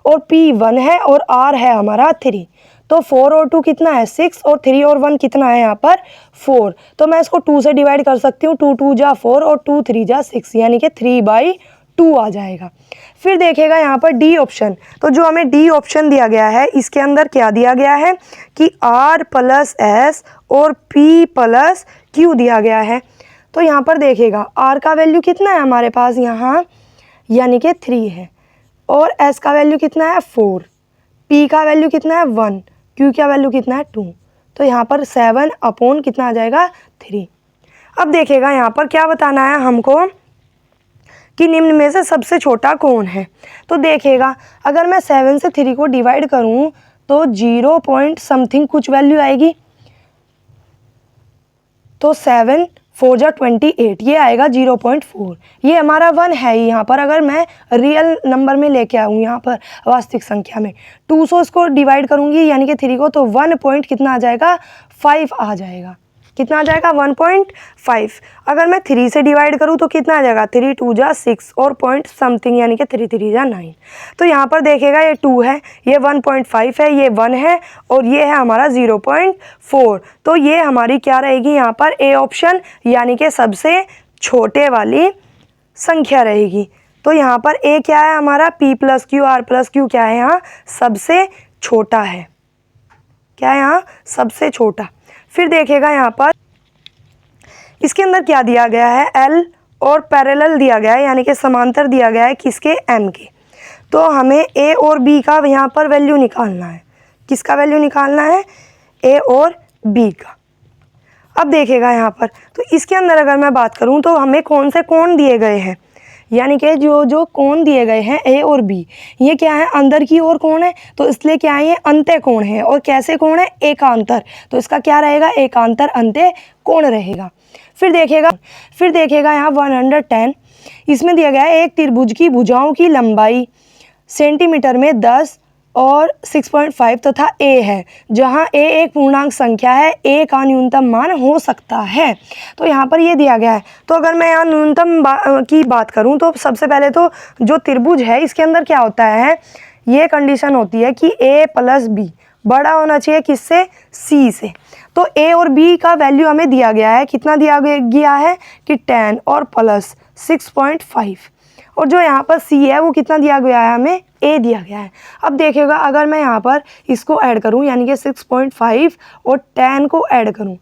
और P 1 है और R है हमारा 3। तो 4 और 2 कितना है 6 और 3 और 1 कितना है यहाँ पर 4। तो मैं इसको 2 से डिवाइड कर सकती हूँ, 2 2 जा 4 और 2 3 जा 6, यानी कि 3/2 आ जाएगा। फिर देखेगा यहाँ पर डी ऑप्शन, तो जो हमें डी ऑप्शन दिया गया है इसके अंदर क्या दिया गया है कि R प्लस S और P प्लस Q दिया गया है। तो यहाँ पर देखेगा R का वैल्यू कितना है हमारे पास यहाँ, यानी कि 3 है और S का वैल्यू कितना है 4, P का वैल्यू कितना है 1, Q का वैल्यू कितना है 2। तो यहाँ पर 7 अपॉन कितना आ जाएगा 3। अब देखेगा यहाँ पर क्या बताना है हमको कि निम्न में से सबसे छोटा कौन है। तो देखेगा अगर मैं 7 से 3 को डिवाइड करूँ तो 0 पॉइंट समथिंग कुछ वैल्यू आएगी, तो 7 4 जा 28, ये आएगा 0.4। ये हमारा 1 है ही यहाँ पर, अगर मैं रियल नंबर में लेके आऊँ यहाँ पर वास्तविक संख्या में 200 इसको डिवाइड करूँगी यानी कि 3 को, तो 1 पॉइंट कितना आ जाएगा 5 आ जाएगा। कितना आ जाएगा 1.5। अगर मैं 3 से डिवाइड करूँ तो कितना आ जाएगा 3 2 जा 6 और पॉइंट समथिंग यानी कि 3 3 जा 9। तो यहाँ पर देखेगा ये 2 है, ये 1.5 है, ये 1 है और ये है हमारा 0.4। तो ये हमारी क्या रहेगी यहाँ पर ए ऑप्शन, यानी कि सबसे छोटे वाली संख्या रहेगी। तो यहाँ पर ए क्या है हमारा P plus Q R plus Q क्या है यहाँ सबसे छोटा है, क्या है यहाँ सबसे छोटा। फिर देखेगा यहाँ पर इसके अंदर क्या दिया गया है L और पैरेलल दिया गया है, यानी कि समांतर दिया गया है किसके M के। तो हमें A और B का यहाँ पर वैल्यू निकालना है, किसका वैल्यू निकालना है A और B का। अब देखेगा यहाँ पर तो इसके अंदर अगर मैं बात करूँ तो हमें कौन से कोण दिए गए हैं, यानी कि जो कोण दिए गए हैं A और B, ये क्या है अंदर की ओर कोण है, तो इसलिए क्या है ये अंत्य कोण है। और कैसे कोण है एकांतर, तो इसका क्या रहेगा एकांतर अंत्य कोण रहेगा। फिर देखेगा यहाँ 110, इसमें दिया गया है एक त्रिभुज की भुजाओं की लंबाई सेंटीमीटर में 10 और 6.5 तथा A है, जहां A एक पूर्णांक संख्या है, A का न्यूनतम मान हो सकता है। तो यहाँ पर ये दिया गया है। तो अगर मैं यहाँ न्यूनतम की बात करूँ तो सबसे पहले तो जो त्रिभुज है इसके अंदर क्या होता है, ये कंडीशन होती है कि A प्लस B बड़ा होना चाहिए किससे C से। तो A और B का वैल्यू हमें दिया गया है, कितना दिया गया है कि 10 और प्लस 6.5, और जो यहाँ पर C है वो कितना दिया गया है हमें A दिया गया है। अब देखिएगा अगर मैं यहाँ पर इसको ऐड करूँ यानी कि 6.5 और 10 को ऐड करूँ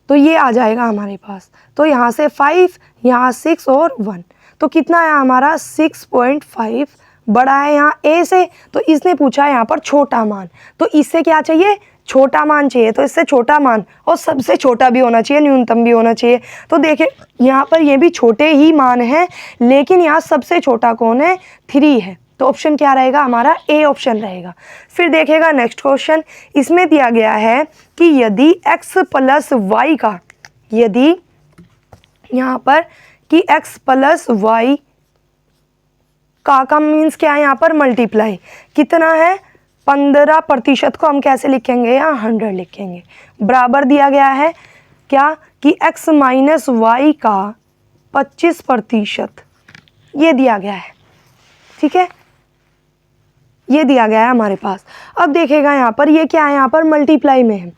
तो ये आ जाएगा हमारे पास। तो यहाँ से 5, यहाँ 6 और 1, तो कितना आया हमारा 6.5, बड़ा है यहाँ ए से, तो इसने पूछा है यहाँ पर छोटा मान, तो इससे क्या चाहिए, छोटा मान चाहिए, तो इससे छोटा मान और सबसे छोटा भी होना चाहिए, न्यूनतम भी होना चाहिए। तो देखिए यहाँ पर ये भी छोटे ही मान हैं, लेकिन यहाँ सबसे छोटा कौन है, 3 है, तो ऑप्शन क्या रहेगा हमारा, ए ऑप्शन रहेगा। फिर देखिएगा नेक्स्ट क्वेश्चन, इसमें दिया गया है कि यदि x प्लस वाई का, यदि यहाँ पर कि x प्लस वाई का मीन्स क्या है यहाँ पर, मल्टीप्लाई कितना है, 15% को हम कैसे लिखेंगे, यहाँ 100 लिखेंगे, बराबर दिया गया है क्या कि x माइनस वाई का 25%, ये दिया गया है, ठीक है, ये दिया गया है हमारे पास। अब देखेगा यहाँ पर ये क्या है, यहाँ पर मल्टीप्लाई में है,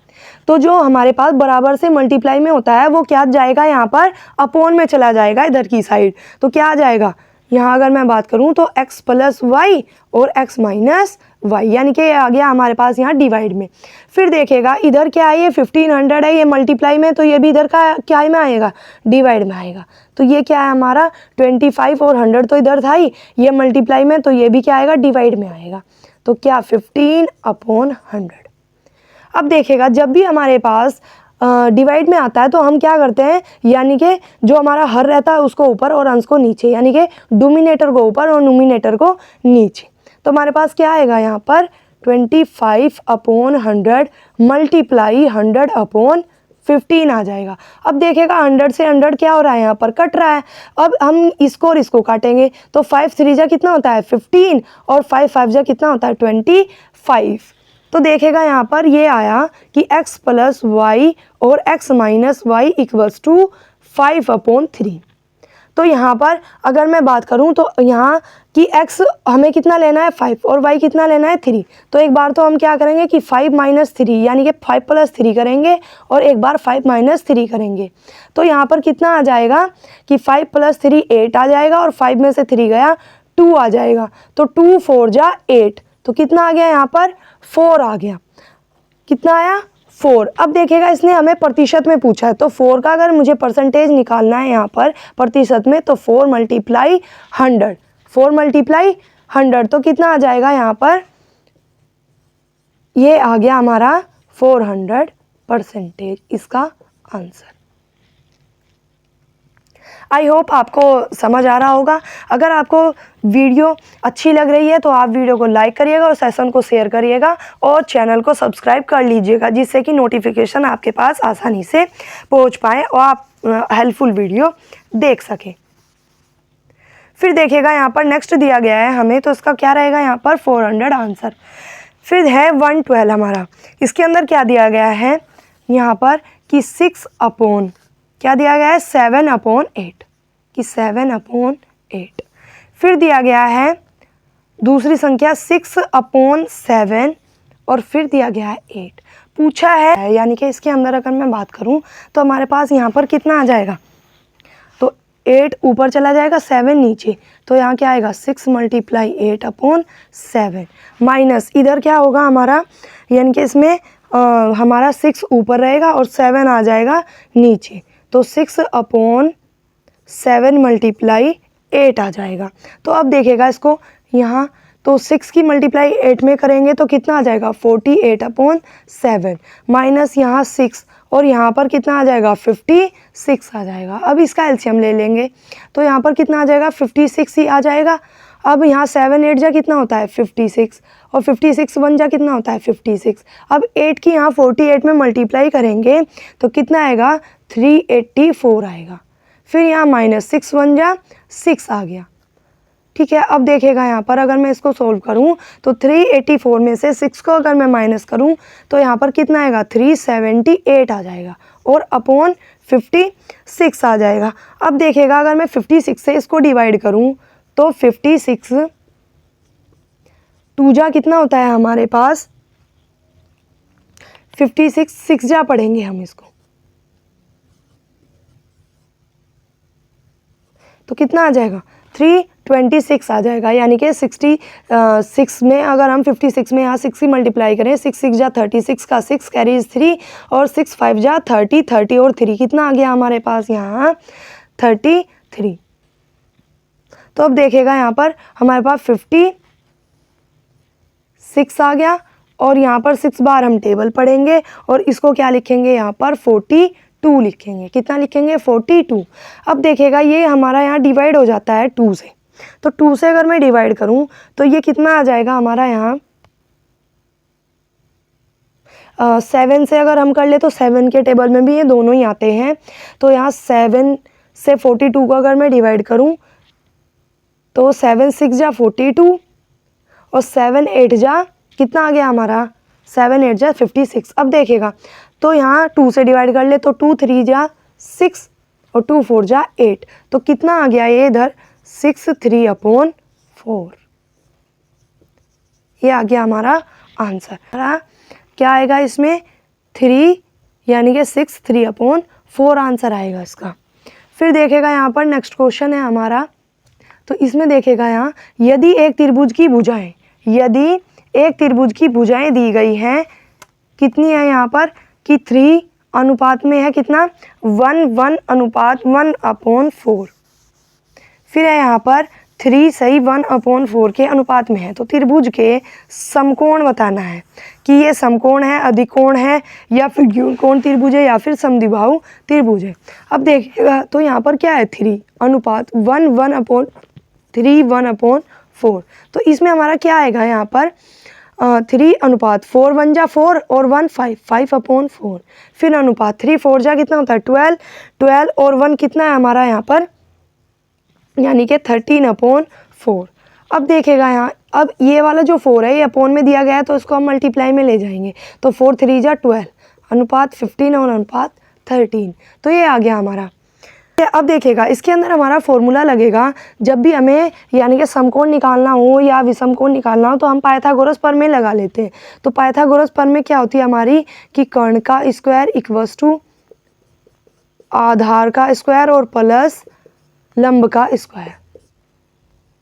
तो जो हमारे पास बराबर से मल्टीप्लाई में होता है वो क्या जाएगा, यहाँ पर अपॉन में चला जाएगा इधर की साइड, तो क्या आ जाएगा, यहाँ अगर मैं बात करूँ तो x प्लस वाई और x माइनस वाई, यानी कि आ गया हमारे पास यहाँ डिवाइड में। फिर देखेगा इधर क्या है, ये 1500 है, ये मल्टीप्लाई में, तो ये भी इधर का क्या में आएगा, डिवाइड में आएगा, तो ये क्या है हमारा 25 और 100 तो इधर था ही, ये मल्टीप्लाई में, तो ये भी क्या आएगा, डिवाइड में आएगा, तो क्या 15/100। अब देखेगा जब भी हमारे पास डिवाइड में आता है तो हम क्या करते हैं, यानी कि जो हमारा हर रहता है उसको ऊपर और अंश को नीचे, यानी कि डोमिनेटर को ऊपर और नोमिनेटर को नीचे, तो हमारे पास क्या आएगा यहाँ पर 25/100 मल्टीप्लाई 100/15 आ जाएगा। अब देखेगा 100 से 100 क्या हो रहा है, यहाँ पर कट रहा है, अब हम इसको और इसको काटेंगे, तो 5 3 जा कितना होता है 15 और 5 5 जा कितना होता है 25, तो देखेगा यहाँ पर ये आया कि x प्लस वाई और x minus y equals to 5/3। तो यहाँ पर अगर मैं बात करूँ तो यहाँ कि x हमें कितना लेना है 5 और y कितना लेना है 3, तो एक बार तो हम क्या करेंगे कि 5 - 3 यानी कि 5 + 3 करेंगे और एक बार 5 - 3 करेंगे, तो यहाँ पर कितना आ जाएगा कि 5 + 3 8 आ जाएगा और 5 में से 3 गया 2 आ जाएगा, तो 2 4 जा 8, तो कितना आ गया यहाँ पर 4 आ गया, कितना आया 4। अब देखेगा इसने हमें प्रतिशत में पूछा है, तो 4 का अगर मुझे परसेंटेज निकालना है यहाँ पर प्रतिशत में, तो 4 × 100, 4 × 100 तो कितना आ जाएगा यहाँ पर, ये आ गया हमारा 400% इसका आंसर। आई होप आपको समझ आ रहा होगा। अगर आपको वीडियो अच्छी लग रही है तो आप वीडियो को लाइक करिएगा और सेशन को शेयर करिएगा और चैनल को सब्सक्राइब कर लीजिएगा, जिससे कि नोटिफिकेशन आपके पास आसानी से पहुंच पाए और आप हेल्पफुल वीडियो देख सकें। फिर देखिएगा यहाँ पर नेक्स्ट दिया गया है हमें, तो इसका क्या रहेगा यहाँ पर 400 आंसर। फिर है 112 हमारा, इसके अंदर क्या दिया गया है यहाँ पर कि 6 क्या दिया गया है 7/8 कि 7/8। फिर दिया गया है दूसरी संख्या 6/7 और फिर दिया गया है 8 पूछा है, यानी कि इसके अंदर अगर मैं बात करूं तो हमारे पास यहाँ पर कितना आ जाएगा, तो 8 ऊपर चला जाएगा 7 नीचे, तो यहाँ क्या आएगा 6 × 8/7 माइनस इधर क्या होगा हमारा, यानी कि इसमें हमारा 6 ऊपर रहेगा और 7 आ जाएगा नीचे, तो 6/7 × 8 आ जाएगा। तो अब देखेगा इसको यहाँ, तो 6 की मल्टीप्लाई 8 में करेंगे तो कितना आ जाएगा 48/7 माइनस यहाँ 6 और यहाँ पर कितना आ जाएगा 56 आ जाएगा। अब इसका एलसीएम ले लेंगे तो यहाँ पर कितना आ जाएगा 56 ही आ जाएगा। अब यहाँ 7 8 जा कितना होता है 56 और 56 1 जा कितना होता है 56। अब 8 की यहाँ 48 में मल्टीप्लाई करेंगे तो कितना आएगा 384 आएगा। फिर यहाँ -6 1 जा 6 आ गया, ठीक है। अब देखेगा यहाँ पर अगर मैं इसको सोल्व करूँ तो 384 में से 6 को अगर मैं माइनस करूँ तो यहाँ पर कितना आएगा 378 आ जाएगा और अपॉन 56 आ जाएगा। अब देखेगा अगर मैं 56 से इसको डिवाइड करूँ तो 56 2 जा कितना होता है हमारे पास 56 6 जा पढ़ेंगे हम इसको तो कितना आ जाएगा 326 आ जाएगा, यानी कि 66 में अगर हम 56 में यहाँ 6 की मल्टीप्लाई करें 6 6 जा 36 का 6 कैरीज 3 और 6 5 जा 30 30 और 3 कितना आ गया हमारे पास यहाँ 33। तो अब देखिएगा यहाँ पर हमारे पास 56 आ गया और यहाँ पर 6 बार हम टेबल पढ़ेंगे और इसको क्या लिखेंगे यहाँ पर 42 लिखेंगे। कितना लिखेंगे 42। अब देखिएगा ये हमारा यहाँ डिवाइड हो जाता है 2 से, तो 2 से अगर मैं डिवाइड करूँ तो ये कितना आ जाएगा हमारा यहाँ 7 से अगर हम कर ले तो 7 के टेबल में भी ये दोनों ही आते हैं। तो यहाँ 7 से 42 को अगर मैं डिवाइड करूँ तो 7 6 जा 42 और 7 8 जा कितना आ गया हमारा 7 8 जा 56। अब देखिएगा तो यहाँ 2 से डिवाइड कर ले तो 2 3 जा 6 और 2 4 जा 8, तो कितना आ गया ये इधर 6 3/4। ये आ गया हमारा आंसर। क्या आएगा इसमें 3 यानी कि 6 3/4 आंसर आएगा इसका। फिर देखेगा यहाँ पर नेक्स्ट क्वेश्चन है हमारा, तो इसमें देखेगा यहाँ यदि एक त्रिभुज की भुजाएं दी गई हैं, कितनी है यहाँ पर कि 3 अनुपात में है कितना 1 1 अनुपात 1/4। फिर है यहाँ पर 3 सही 1/4 के अनुपात में है। तो त्रिभुज के समकोण बताना है कि ये समकोण है, अधिकोण है या फिर द्विकोण त्रिभुज है या फिर समद्विबाहु त्रिभुज है। अब देखिएगा तो यहाँ पर क्या है 3 अनुपात 1 1/3 1/4। तो इसमें हमारा क्या आएगा यहाँ पर 3 अनुपात 4 1 जा 4 और 1 5 5/4। फिर अनुपात 3 4 जा कितना होता है 12 और 1 कितना है हमारा यहाँ पर यानी कि 13/4। अब देखेगा यहाँ अब ये वाला जो 4 है ये अपोन में दिया गया है तो इसको हम मल्टीप्लाई में ले जाएंगे। तो 4 3 जा 12 अनुपात 15 और अनुपात 13, तो ये आ गया हमारा। अब देखिएगा इसके अंदर हमारा फॉर्मूला लगेगा जब भी हमें यानी कि समकोण निकालना हो या विषमकोण निकालना हो तो हम पाइथागोरस प्रमेय लगा लेते हैं। तो पाइथागोरस प्रमेय क्या होती है हमारी कि कर्ण का स्क्वायर इक्वल्स टू आधार का स्क्वायर और प्लस लंब का स्क्वायर।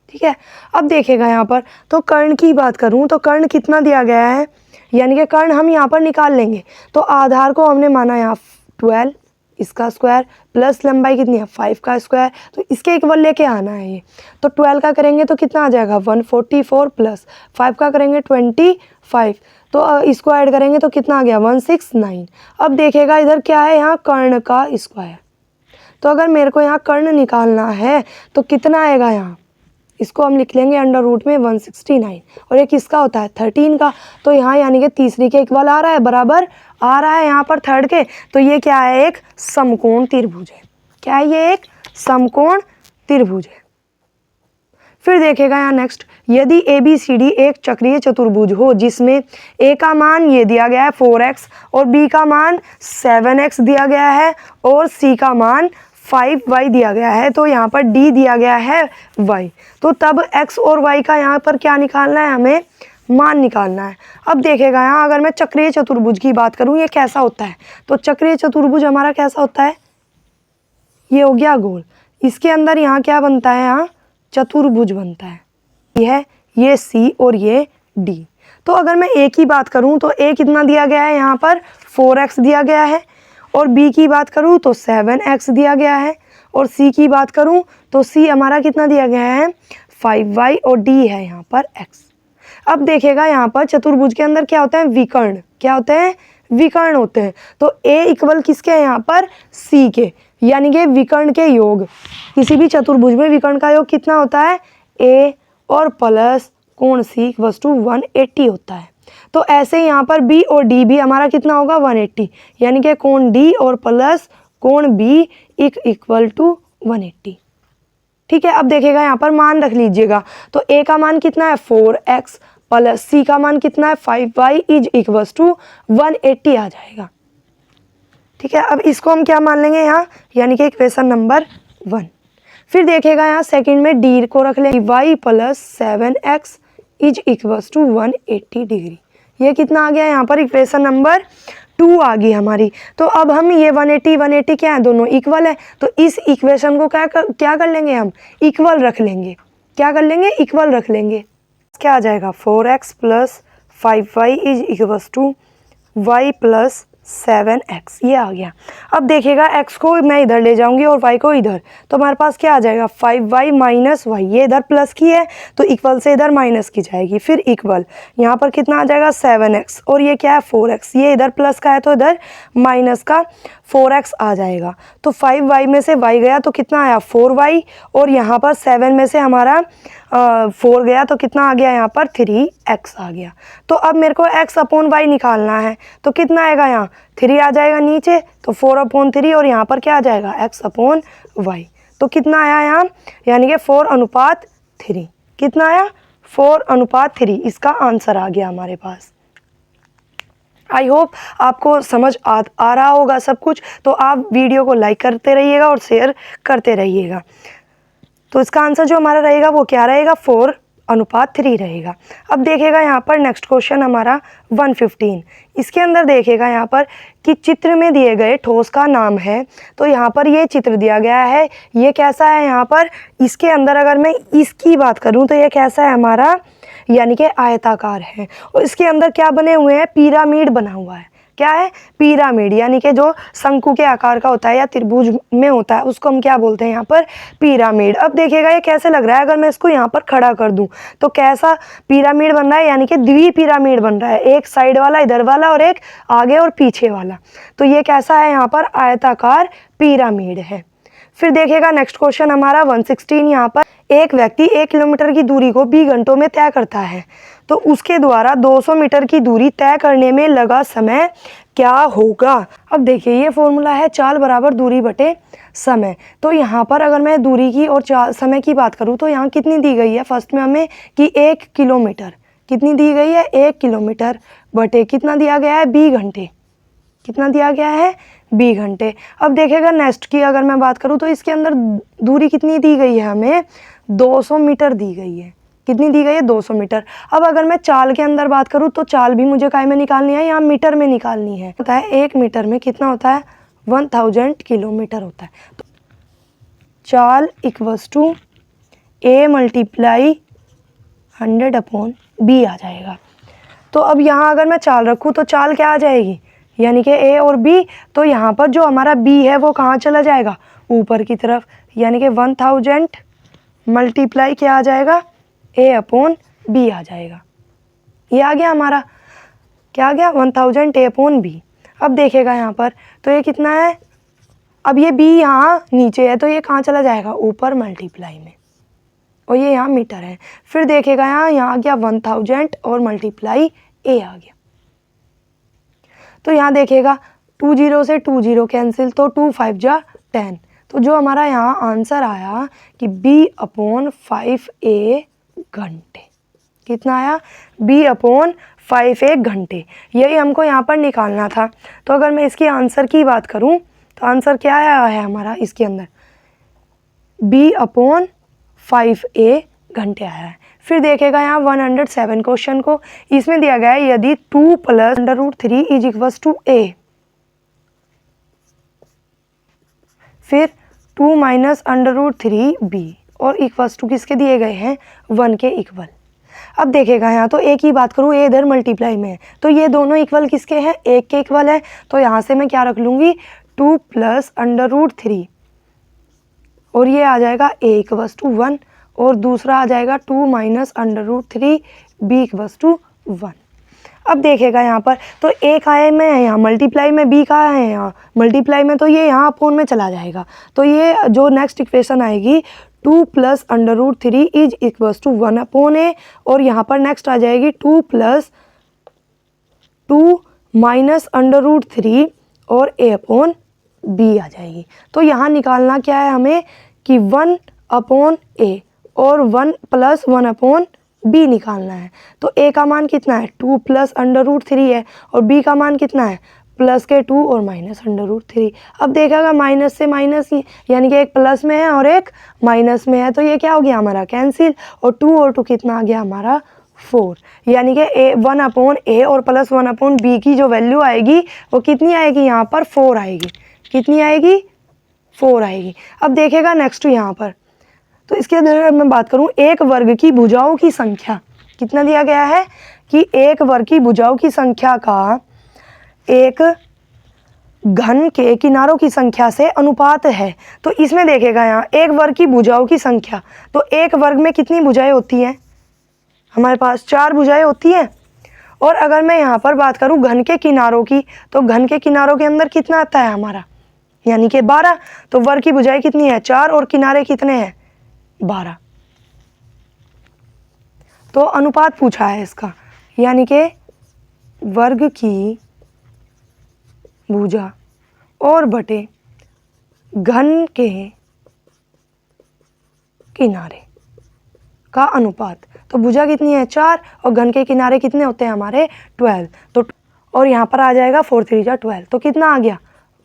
ठीक है, अब देखिएगा यहाँ पर तो कर्ण की बात करूँ तो कर्ण कितना दिया गया है यानी कि कर्ण हम यहाँ पर निकाल लेंगे। तो आधार को हमने माना यहाँ 12 इसका स्क्वायर प्लस लंबाई कितनी है 5 का स्क्वायर, तो इसके इक्वल लेके आना है ये। तो 12 का करेंगे तो कितना आ जाएगा 144 प्लस 5 का करेंगे 25, तो इसको ऐड करेंगे तो कितना आ गया 169। अब देखिएगा इधर क्या है यहाँ कर्ण का स्क्वायर, तो अगर मेरे को यहाँ कर्ण निकालना है तो कितना आएगा यहाँ इसको हम लिख लेंगे अंडर रूट में 169 और ये किसका होता है 13 का। तो यहाँ यानी कि तीसरी के इक्वल आ रहा है, बराबर आ रहा है यहाँ पर थर्ड के। तो ये क्या है एक समकोण त्रिभुज है। क्या है ये एक समकोण त्रिभुज है। फिर देखेगा यहाँ नेक्स्ट यदि ABCD एक चक्रीय चतुर्भुज हो जिसमें A का मान ये दिया गया है 4x और B का मान 7x दिया गया है और C का मान 5y दिया गया है, तो यहाँ पर D दिया गया है y, तो तब x और y का यहाँ पर क्या निकालना है हमें मान निकालना है। अब देखेगा यहाँ अगर मैं चक्रीय चतुर्भुज की बात करूँ ये कैसा होता है, तो चक्रीय चतुर्भुज हमारा कैसा होता है ये हो गया गोल, इसके अंदर यहाँ क्या बनता है यहाँ चतुर्भुज बनता है, ये C और ये D। तो अगर मैं A की बात करूँ तो A कितना दिया गया है यहाँ पर 4x दिया गया है और B की बात करूँ तो 7x दिया गया है और C की बात करूँ तो C हमारा कितना दिया गया है 5y और D है यहाँ पर x। अब देखेगा यहाँ पर चतुर्भुज के अंदर क्या होता है विकर्ण, क्या होते हैं विकर्ण होते हैं। तो A इक्वल किसके है यहाँ पर C के, यानी कि विकर्ण के योग। किसी भी चतुर्भुज में विकर्ण का योग कितना होता है A और प्लस कोण C इक्वल्स टू 180 होता है। तो ऐसे यहाँ पर B और D भी हमारा कितना होगा 180, यानी कि कोण D और प्लस कोण B इक्वल टू 180। ठीक है, अब देखेगा यहाँ पर मान रख लीजिएगा। तो A का मान कितना है 4x प्लस C का मान कितना है 5y इज इक्वल्स टू 180 आ जाएगा। ठीक है, अब इसको हम क्या मान लेंगे यहाँ यानी कि इक्वेशन नंबर 1। फिर देखेगा यहाँ सेकंड में D को रख लेंगे y plus 7x is equals to 180 degree. ये कितना आ गया यहाँ पर इक्वेशन नंबर 2 आ गई हमारी। तो अब हम ये 180 क्या है दोनों इक्वल है, तो इस इक्वेशन को क्या कर लेंगे हम इक्वल रख लेंगे। क्या कर लेंगे इक्वल रख लेंगे। क्या आ जाएगा 4x plus 5y is equals to y plus 7x, ये आ गया। अब देखिएगा x को मैं इधर ले जाऊंगी और y को इधर, तो हमारे पास क्या आ जाएगा 5y माइनस वाई, ये इधर प्लस की है तो इक्वल से इधर माइनस की जाएगी, फिर इक्वल यहाँ पर कितना आ जाएगा 7x, और ये क्या है 4x, ये इधर प्लस का है तो इधर माइनस का 4x आ जाएगा। तो 5y में से y गया तो कितना आया 4y, और यहाँ पर 7 में से हमारा 4 गया तो कितना आ गया यहाँ पर 3x आ गया। तो अब मेरे को x अपॉन वाई निकालना है, तो कितना आएगा यहाँ 3 आ जाएगा नीचे, तो 4/3, और यहाँ पर क्या आ जाएगा x अपॉन वाई। तो कितना आया यहाँ, यानी कि 4:3। कितना आया 4:3, इसका आंसर आ गया हमारे पास। आई होप आपको समझ आ रहा होगा सब कुछ। तो आप वीडियो को लाइक करते रहिएगा और शेयर करते रहिएगा। तो इसका आंसर जो हमारा रहेगा वो क्या रहेगा 4:3 रहेगा। अब देखिएगा यहाँ पर नेक्स्ट क्वेश्चन हमारा 115। इसके अंदर देखिएगा यहाँ पर कि चित्र में दिए गए ठोस का नाम है। तो यहाँ पर ये चित्र दिया गया है, ये कैसा है यहाँ पर, इसके अंदर अगर मैं इसकी बात करूँ तो ये कैसा है हमारा, यानी कि आयताकार है, और इसके अंदर क्या बने हुए हैं, पिरामिड बना हुआ है। क्या है पिरामिड, यानी कि जो शंकु के आकार का होता है या त्रिभुज में होता है उसको हम क्या बोलते हैं यहाँ पर पिरामिड। अब देखिएगा ये कैसे लग रहा है, अगर मैं इसको यहाँ पर खड़ा कर दूं तो कैसा पिरामिड बन रहा है, यानी कि द्वि पिरामिड बन रहा है, एक साइड वाला इधर वाला और एक आगे और पीछे वाला। तो ये कैसा है यहाँ पर आयताकार पिरामिड है। फिर देखिएगा नेक्स्ट क्वेश्चन हमारा 116। यहाँ पर एक व्यक्ति 1 किलोमीटर की दूरी को 20 घंटों में तय करता है, तो उसके द्वारा 200 मीटर की दूरी तय करने में लगा समय क्या होगा। अब देखिए ये फॉर्मूला है चाल बराबर दूरी बटे समय। तो यहाँ पर अगर मैं दूरी की और समय की बात करूँ तो यहाँ कितनी दी गई है, फर्स्ट में हमें कि 1 किलोमीटर, कितनी दी गई है 1 किलोमीटर बटे कितना दिया गया है 20 घंटे, कितना दिया गया है 20 घंटे। अब देखिएगा नेक्स्ट की अगर मैं बात करूँ तो इसके अंदर दूरी कितनी दी गई है, हमें 200 मीटर दी गई है। कितनी दी गई है 200 मीटर। अब अगर मैं चाल के अंदर बात करूँ तो चाल भी मुझे काय में निकालनी है, यहाँ मीटर में निकालनी है। होता है 1 मीटर में कितना होता है 1000 किलोमीटर होता है। तो चाल equals to A multiply 100/B आ जाएगा। तो अब यहाँ अगर मैं चाल रखूँ तो चाल क्या आ जाएगी, यानी कि A और B। तो यहाँ पर जो हमारा B है वो कहाँ चला जाएगा ऊपर की तरफ, यानी कि 1000 मल्टीप्लाई क्या आ जाएगा A/B आ जाएगा। ये आ गया हमारा, क्या आ गया 1000 A/B। अब देखेगा यहाँ पर तो ये कितना है, अब ये B यहाँ नीचे है तो ये कहाँ चला जाएगा ऊपर मल्टीप्लाई में, और ये यहाँ मीटर है। फिर देखेगा यहाँ आ गया 1000 और मल्टीप्लाई A आ गया। तो यहाँ देखेगा 2 0 से 2 0 कैंसिल, तो 2 5 जा 10। तो जो हमारा यहाँ आंसर आया कि B/5 घंटे, कितना आया B/5 घंटे, यही हमको यहाँ पर निकालना था। तो अगर मैं इसकी आंसर की बात करूँ तो आंसर क्या आया है हमारा इसके अंदर B/5 घंटे आया है। फिर देखेगा यहाँ 107 क्वेश्चन को, इसमें दिया गया है यदि 2 + √3 = A, फिर 2 - √3B और इक्वल्स टू किसके दिए गए हैं 1 के इक्वल। अब देखेगा यहाँ तो A की बात करूँ, A इधर मल्टीप्लाई में है तो ये दोनों इक्वल किसके हैं 1 के इक्वल है। तो यहाँ से मैं क्या रख लूँगी 2 + √3 और ये आ जाएगा A = 1 और दूसरा आ जाएगा 2 - √3 B = 1। अब देखेगा यहाँ पर तो A का है में है यहाँ मल्टीप्लाई में, B का है यहाँ मल्टीप्लाई में, तो ये यहाँ अपोन में चला जाएगा। तो ये जो नेक्स्ट इक्वेशन आएगी 2 + √3 = 1/A और यहाँ पर नेक्स्ट आ जाएगी 2 + 2 - √3 और A/B आ जाएगी। तो यहाँ निकालना क्या है हमें कि 1/A और 1 + 1/B निकालना है। तो A का मान कितना है 2 + √3 है और B का मान कितना है +2 और -√3। अब देखेगा माइनस से माइनस यानी कि एक प्लस में है और एक माइनस में है, तो ये क्या हो गया हमारा कैंसिल, और 2 और 2 कितना आ गया हमारा 4, यानी कि 1/A और +1/B की जो वैल्यू आएगी वो कितनी आएगी यहाँ पर 4 आएगी। कितनी आएगी 4 आएगी। अब देखेगा नेक्स्ट यहाँ पर तो इसके अंदर मैं बात करूँ एक वर्ग की भुजाओं की संख्या, कितना दिया गया है कि एक वर्ग की भुजाओं की संख्या का एक घन के किनारों की संख्या से अनुपात है। तो इसमें देखेगा यहाँ एक वर्ग की भुजाओं की संख्या, तो एक वर्ग में कितनी भुजाएं होती हैं, हमारे पास 4 भुजाएं होती हैं। और अगर मैं यहाँ पर बात करूँ घन के किनारों की, तो घन के किनारों के अंदर कितना आता है हमारा, यानी कि 12। तो वर्ग की भुजाएं कितनी है, 4, और किनारे कितने हैं, 12। तो अनुपात पूछा है इसका, यानी कि वर्ग की भुजा और बटे घन के किनारे का अनुपात। तो भुजा कितनी है, 4, और घन के किनारे कितने होते हैं हमारे, 12। तो और यहाँ पर आ जाएगा 4 3 जा 12, तो कितना आ गया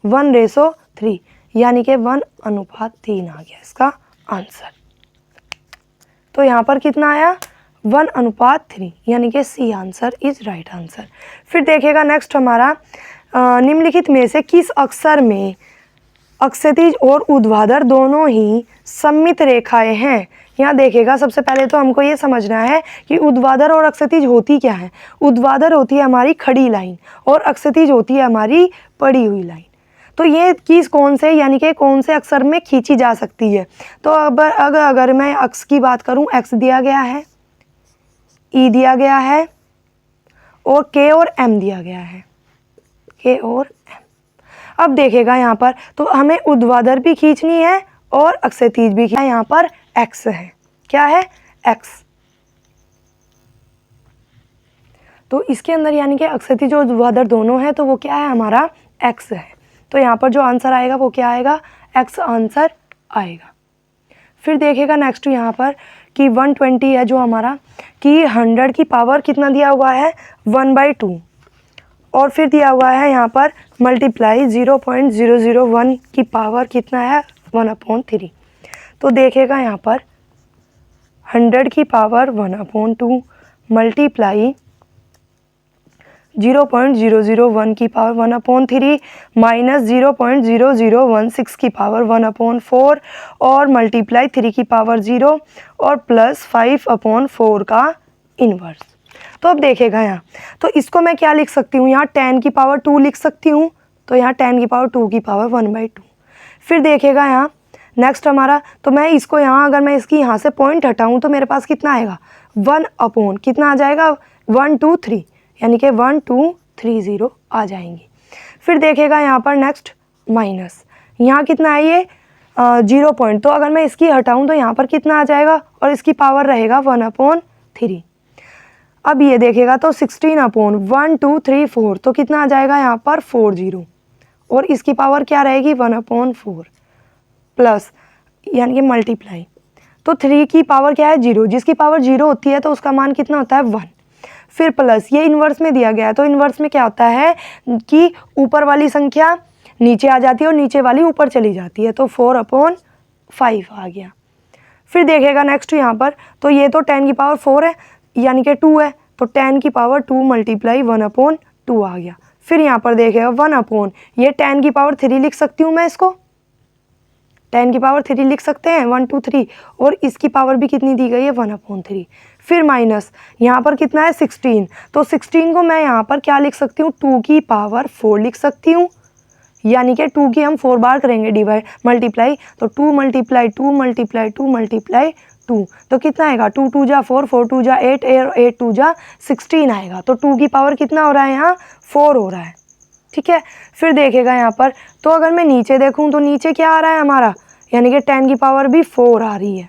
1:3, यानी कि 1:3 आ गया इसका आंसर। तो यहाँ पर कितना आया 1:3, यानी कि C answer is right answer. फिर देखेगा नेक्स्ट हमारा निम्नलिखित में से किस अक्षर में अक्षैतिज और ऊर्ध्वाधर दोनों ही सममित रेखाएं हैं। यहाँ देखेगा सबसे पहले तो हमको ये समझना है कि ऊर्ध्वाधर और अक्षैतिज होती क्या है। ऊर्ध्वाधर होती है हमारी खड़ी लाइन और अक्षैतिज होती है हमारी पड़ी हुई लाइन। तो ये किस कौन से, यानी कि कौन से अक्षर में खींची जा सकती है। तो अगर मैं अक्ष की बात करूँ, एक्स दिया गया है, ई दिया गया है, और के और एम दिया गया है, के और एम। अब देखेगा यहाँ पर तो हमें ऊर्ध्वाधर भी खींचनी है और अक्षैतिज भी खींचना है। यहाँ पर एक्स है, क्या है, एक्स। तो इसके अंदर यानी कि अक्षैतिज और ऊर्ध्वाधर दोनों है, तो वो क्या है हमारा एक्स है। तो यहाँ पर जो आंसर आएगा वो क्या आएगा, एक्स आंसर आएगा। फिर देखेगा नेक्स्ट यहाँ पर कि 120 है जो हमारा, कि 100 की पावर कितना दिया हुआ है 1/2, और फिर दिया हुआ है यहाँ पर मल्टीप्लाई 0.001 की पावर कितना है 1/3। तो देखेगा यहाँ पर 100 की पावर 1/2 मल्टीप्लाई 0.001 की पावर 1/3 माइनस 0.0016 की पावर 1/4 और मल्टीप्लाई 3 की पावर 0 और प्लस 5/4 का इन्वर्स। तो अब देखेगा यहाँ, तो इसको मैं क्या लिख सकती हूँ, यहाँ 10 की पावर 2 लिख सकती हूँ। तो यहाँ 10 की पावर 2 की पावर 1/2। फिर देखेगा यहाँ नेक्स्ट हमारा, तो मैं इसको यहाँ अगर मैं इसकी यहाँ से पॉइंट हटाऊँ तो मेरे पास कितना आएगा 1/, कितना आ जाएगा 1 2 3, यानी कि 1 2 3 0 आ जाएंगी। फिर देखेगा यहाँ पर नेक्स्ट माइनस, यहाँ कितना है ये 0 पॉइंट, तो अगर मैं इसकी हटाऊँ तो यहाँ पर कितना आ जाएगा, और इसकी पावर रहेगा 1/3। अब ये देखेगा तो 16/1 2 3 4, तो कितना आ जाएगा यहाँ पर 40, और इसकी पावर क्या रहेगी 1/4 प्लस यानी कि मल्टीप्लाई, तो 3 की पावर क्या है 0, जिसकी पावर 0 होती है तो उसका मान कितना होता है 1। फिर प्लस ये इन्वर्स में दिया गया है, तो इन्वर्स में क्या होता है कि ऊपर वाली संख्या नीचे आ जाती है और नीचे वाली ऊपर चली जाती है, तो 4/5 आ गया। फिर देखेगा नेक्स्ट यहाँ पर, तो ये तो 10 की पावर 4 है यानी कि 2 है, तो 10 की पावर 2 मल्टीप्लाई 1/2 आ गया। फिर यहाँ पर देखेगा 1/, ये 10 की पावर 3 लिख सकती हूँ मैं, इसको 10 की पावर 3 लिख सकते हैं 1 2 3, और इसकी पावर भी कितनी दी गई है 1/3। फिर माइनस यहाँ पर कितना है 16, तो 16 को मैं यहाँ पर क्या लिख सकती हूँ 2 की पावर 4 लिख सकती हूँ, यानी कि 2 की हम 4 बार करेंगे डिवाइड मल्टीप्लाई, तो 2 मल्टीप्लाई 2 मल्टीप्लाई 2 मल्टीप्लाई 2, तो कितना आएगा 2 2 जा 4 4 2 जा 8 8 2 जा 16 आएगा। तो 2 की पावर कितना हो रहा है यहाँ 4 हो रहा है, ठीक है। फिर देखेगा यहाँ पर, तो अगर मैं नीचे देखूँ तो नीचे क्या आ रहा है हमारा, यानी कि 10 की पावर भी 4 आ रही है,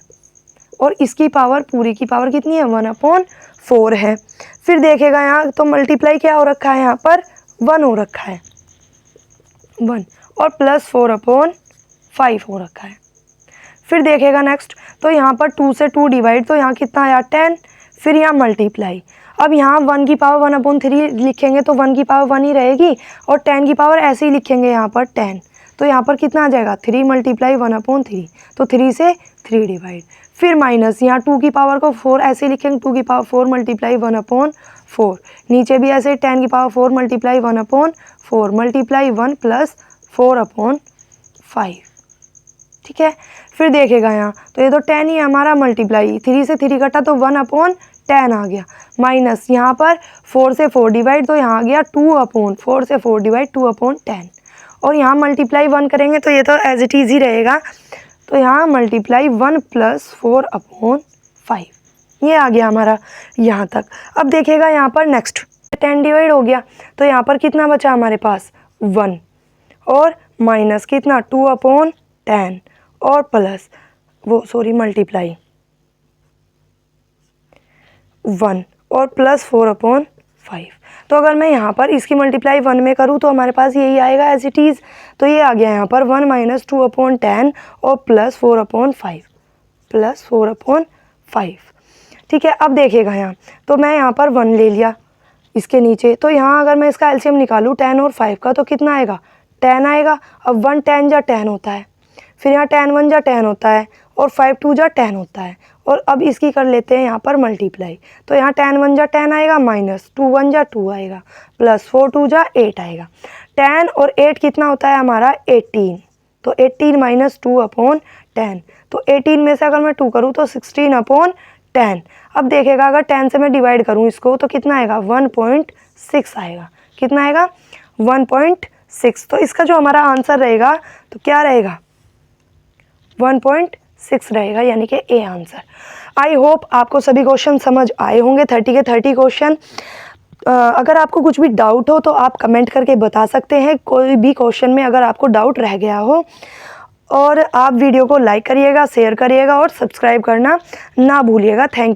और इसकी पावर पूरी की पावर कितनी है 1/4 है। फिर देखेगा यहाँ तो मल्टीप्लाई क्या हो रखा है यहाँ पर 1 हो रखा है 1, और प्लस 4/5 हो रखा है। फिर देखेगा नेक्स्ट, तो यहाँ पर 2 से 2 डिवाइड, तो यहाँ कितना आया 10, फिर यहाँ मल्टीप्लाई। अब यहाँ 1 की पावर 1/3 लिखेंगे तो 1 की पावर 1 ही रहेगी, और 10 की पावर ऐसे ही लिखेंगे यहाँ पर 10, तो यहाँ पर कितना आ जाएगा 3 मल्टीप्लाई 1/3, तो 3 से 3 डिवाइड। फिर माइनस यहाँ 2 की पावर को 4 ऐसे लिखेंगे, 2 की पावर 4 मल्टीप्लाई 1/4, नीचे भी ऐसे 10 की पावर 4 मल्टीप्लाई 1/4 मल्टीप्लाई 1 प्लस 4/5, ठीक है। फिर देखेगा यहाँ, तो ये तो 10 ही हमारा मल्टीप्लाई, 3 से 3 कटा तो 1/10 आ गया, माइनस यहाँ पर 4 से 4 डिवाइड, तो यहाँ आ गया 2/4 से 4 डिवाइड 2/10, और यहाँ मल्टीप्लाई 1 करेंगे तो ये तो एज इट इज़ ही रहेगा। तो यहाँ मल्टीप्लाई 1 + 4/5, ये आ गया हमारा यहाँ तक। अब देखिएगा यहाँ पर नेक्स्ट 10 डिवाइड हो गया, तो यहाँ पर कितना बचा हमारे पास 1, और माइनस कितना 2/10, और प्लस मल्टीप्लाई 1 और प्लस 4/5। तो अगर मैं यहाँ पर इसकी मल्टीप्लाई 1 में करूँ तो हमारे पास यही आएगा एज इट इज़। तो ये आ गया यहाँ पर 1 - 2/10 और प्लस 4/5, ठीक है। अब देखिएगा यहाँ, तो मैं यहाँ पर 1 ले लिया इसके नीचे, तो यहाँ अगर मैं इसका एलसीएम निकालूँ 10 और 5 का तो कितना आएगा 10 आएगा। अब 1 10 जा 10 होता है, फिर यहाँ 10 1 जा 10 होता है, और 5 2 जा 10 होता है। और अब इसकी कर लेते हैं यहाँ पर मल्टीप्लाई, तो यहाँ 10 1 जा 10 आएगा, माइनस 2 1 जा 2 आएगा, प्लस 4 2 जा 8 आएगा। 10 और 8 कितना होता है हमारा 18, तो 18 - 2/10, तो 18 में से अगर मैं 2 करूँ तो 16/10। अब देखिएगा अगर 10 से मैं डिवाइड करूँ इसको तो कितना आएगा 1.6 आएगा। कितना आएगा 1.6। तो इसका जो हमारा आंसर रहेगा तो क्या रहेगा 1.6 रहेगा, यानी कि ए आंसर। आई होप आपको सभी क्वेश्चन समझ आए होंगे, 30 के 30 क्वेश्चन। अगर आपको कुछ भी डाउट हो तो आप कमेंट करके बता सकते हैं, कोई भी क्वेश्चन में अगर आपको डाउट रह गया हो। और आप वीडियो को लाइक करिएगा, शेयर करिएगा और सब्सक्राइब करना ना भूलिएगा। Thank you.